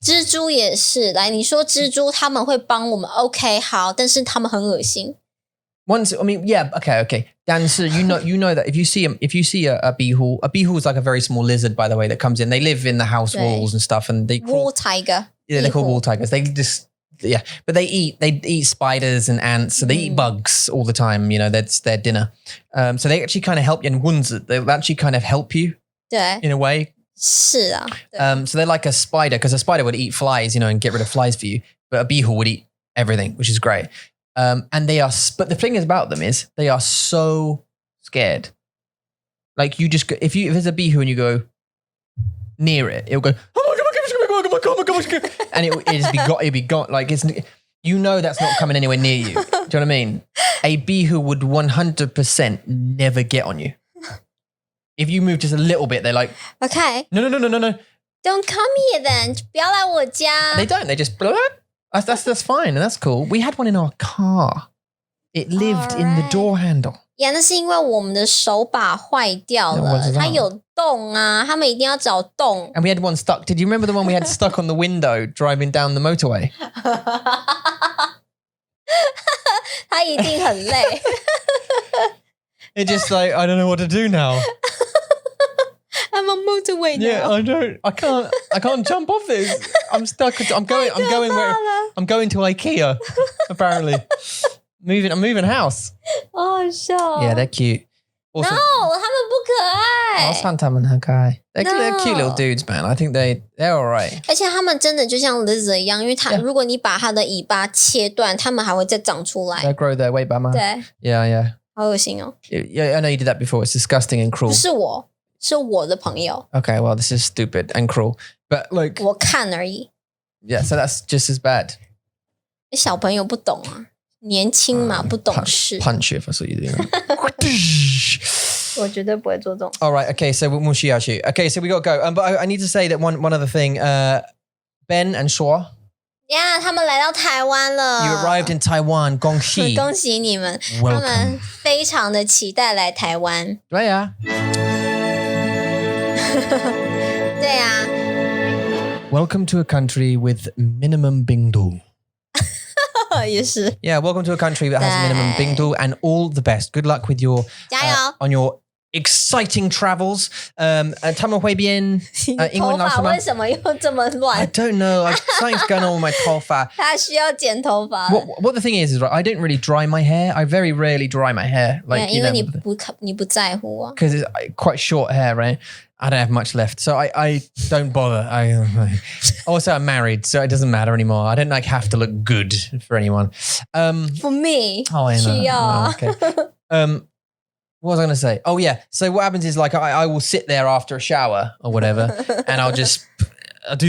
蜘蛛也是，来你说蜘蛛他们会帮我们 ，OK 好，但是他们很恶心。 once, I mean, yeah, okay. Dan, so you know that if you see a bihu is like a very small lizard, by the way, that comes in. They live in the house Right. walls and stuff, and they Wall crawl, tiger， yeah, they're called 壁虎 wall tigers. They just but they eat spiders and ants, so they eat bugs all the time. You know, that's their dinner. So they actually kind of help you in Wunzi. They'll actually kind of help you 对， in a way. 是啊，对 So they're like a spider, because a spider would eat flies, you know, and get rid of flies for you. But a bihu would eat everything, which is great. And they are, but the thing is about them is they are so scared. Like you just, if there's a bihu and you go near it, it'll go, oh my god, and it'll be gone. Like it's, you know, that's not coming anywhere near you. Do you know what I mean? A bihu would 100% never get on you. If you move just a little bit, they're like, OK， no. Don't come here then，不要来我家。 They don't. They just that's fine and that's cool. We had one in our car. It lived in the Alright. door handle. 呀，那是因为我们的手把坏掉那我知了，道它有洞啊，他们一定要找洞。 And we had one stuck. Did you remember the one we had stuck on the window driving down the motorway? 它一定很累。 It just like, I don't know what to do now. I'm on motorway now. Yeah, I can't jump off this. I'm stuck. I'm going to IKEA, apparently. I'm moving house. 好好笑哦。 Yeah, they're cute. No， Also, 他们不可爱。 They're cute little dudes, man. I think they're all right. 而且他们真的就像 lizard 一样，因为它 Yeah. 如果你把它的尾巴切断，它们还会再长出来。 They grow their weight by man. 对， Yeah. 好恶心哦。 Yeah, I know you did that before. It's disgusting and 不 cruel. 是我，是我的朋友， Okay, well, this is stupid and cruel. But like, 我看而已。Yeah, so that's just as bad. 小朋友不懂啊，年轻嘛，不懂事。 Punch you if I saw you doing that. 我绝对不会做这种。 All right, okay, so we'll shiashu. Okay, so we got to go. But I need to say that one other thing. Ben and Shaw. Yeah, 他们来到台湾了。 You arrived in Taiwan. 恭喜。恭喜你们， Welcome. 他们非常的期待来台湾。对啊。对啊。 Welcome to a country with minimum bingdu. 也是。 Yeah, welcome to a country that has minimum bingdu, and all the best. Good luck with your 加油 on your exciting travels. 他们会变英文老师吗？头发为什么又这么 I 乱？ don't know. Something's going on with my 头发。他需要剪头发。 What the thing is right, I don't really dry my hair. I very rarely dry my hair. Like, 因为你不在乎啊。 because it's quite short hair, right? I don't have much left, so I don't bother. Also, I'm married, so it doesn't matter anymore. I don't have to look good for anyone. For me, Oh, I know. 需要啊。 Okay. What was I going to say? Oh, yeah. So what happens is I will sit there after a shower or whatever, and I'll do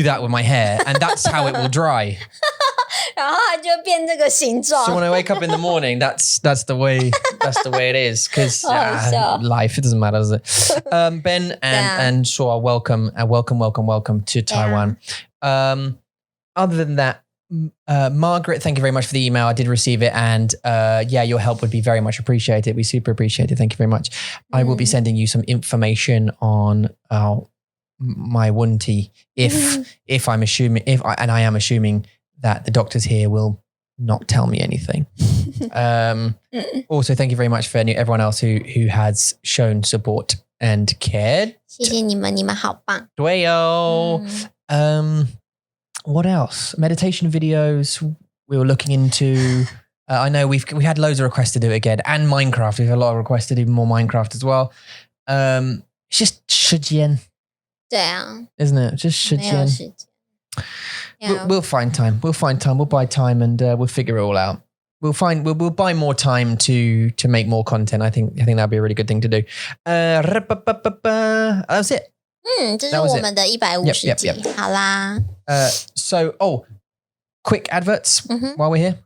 that with my hair, and that's how it will dry. 然后它就变这个形状。 So when I wake up in the morning, that's the way it is, because life, it doesn't matter, does it? Ben and Shaw, welcome to Taiwan. Other than that, Margaret, thank you very much for the email. I did receive it, and your help would be very much appreciated. We super appreciate it. Thank you very much. I will be sending you some information on my wunti if I'm assuming I am assuming that the doctors here will not tell me anything. Also, thank you very much for everyone else who has shown support and cared. 谢谢你们，你们好棒。 Dwayo. What else? Meditation videos we were looking into. I know we had loads of requests to do it again, and Minecraft. We've had a lot of requests to do more Minecraft as well. It's just 时间. 对啊， Isn't it? Just 时间. 没有时间。We'll find time. We'll find time. We'll buy time, and we'll figure it all out. We'll buy more time to make more content. I think that'd be a really good thing to do. That's it. 这是我们的150集。 Yep. 好啦。 Quick adverts while we're here.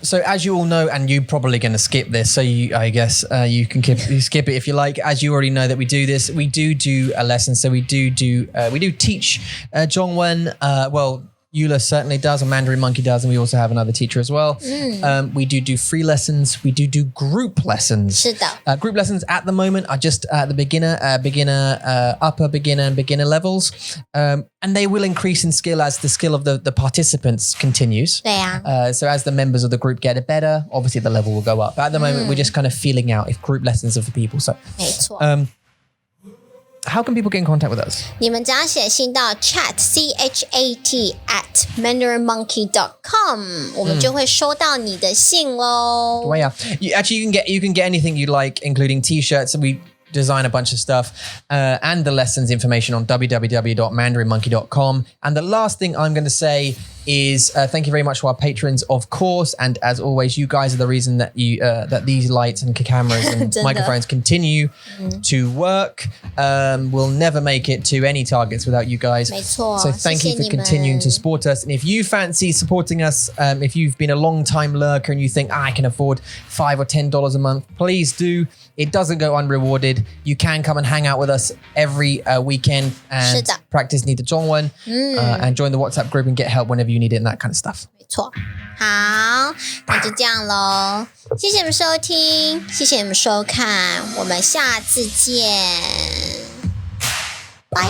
So as you all know, and you're probably going to skip this, so I guess you can skip it if you like. As you already know that we do this, we do a lesson. So we do teach Zhongwen. Well, Eula certainly does, and Mandarin Monkey does, and we also have another teacher as well. We do free lessons. We do group lessons. 是的。 Group lessons at the moment are just at the beginner, upper beginner, and beginner levels. And they will increase in skill as the skill of the participants continues. 对呀。 So as the members of the group get it better, obviously the level will go up. But at the moment, we're just kind of feeling out if group lessons are for people. So, 没错。 how can people get in contact with us? 你们只要写信到 chat@mandarinmonkey.com， 我们就会收到你的信喽。 Well, yeah. You can get anything you like, including t-shirts. We design a bunch of stuff, and the lessons information on www.mandarinmonkey.com. And the last thing I'm going to say is thank you very much to our patrons, of course. And as always, you guys are the reason that that these lights and cameras and microphones continue to work. We'll never make it to any targets without you guys. 没错， So thank you for continuing to support us. And if you fancy supporting us, if you've been a long time lurker and you think I can afford $5 or $10 a month, please do. It doesn't go unrewarded. You can come and hang out with us every weekend and practice 你的中文 and join the WhatsApp group and get help whenever you need it and that kind of stuff. 没错，好，那就这样咯。谢谢你们收听，谢谢你们收看，我们下次见，拜。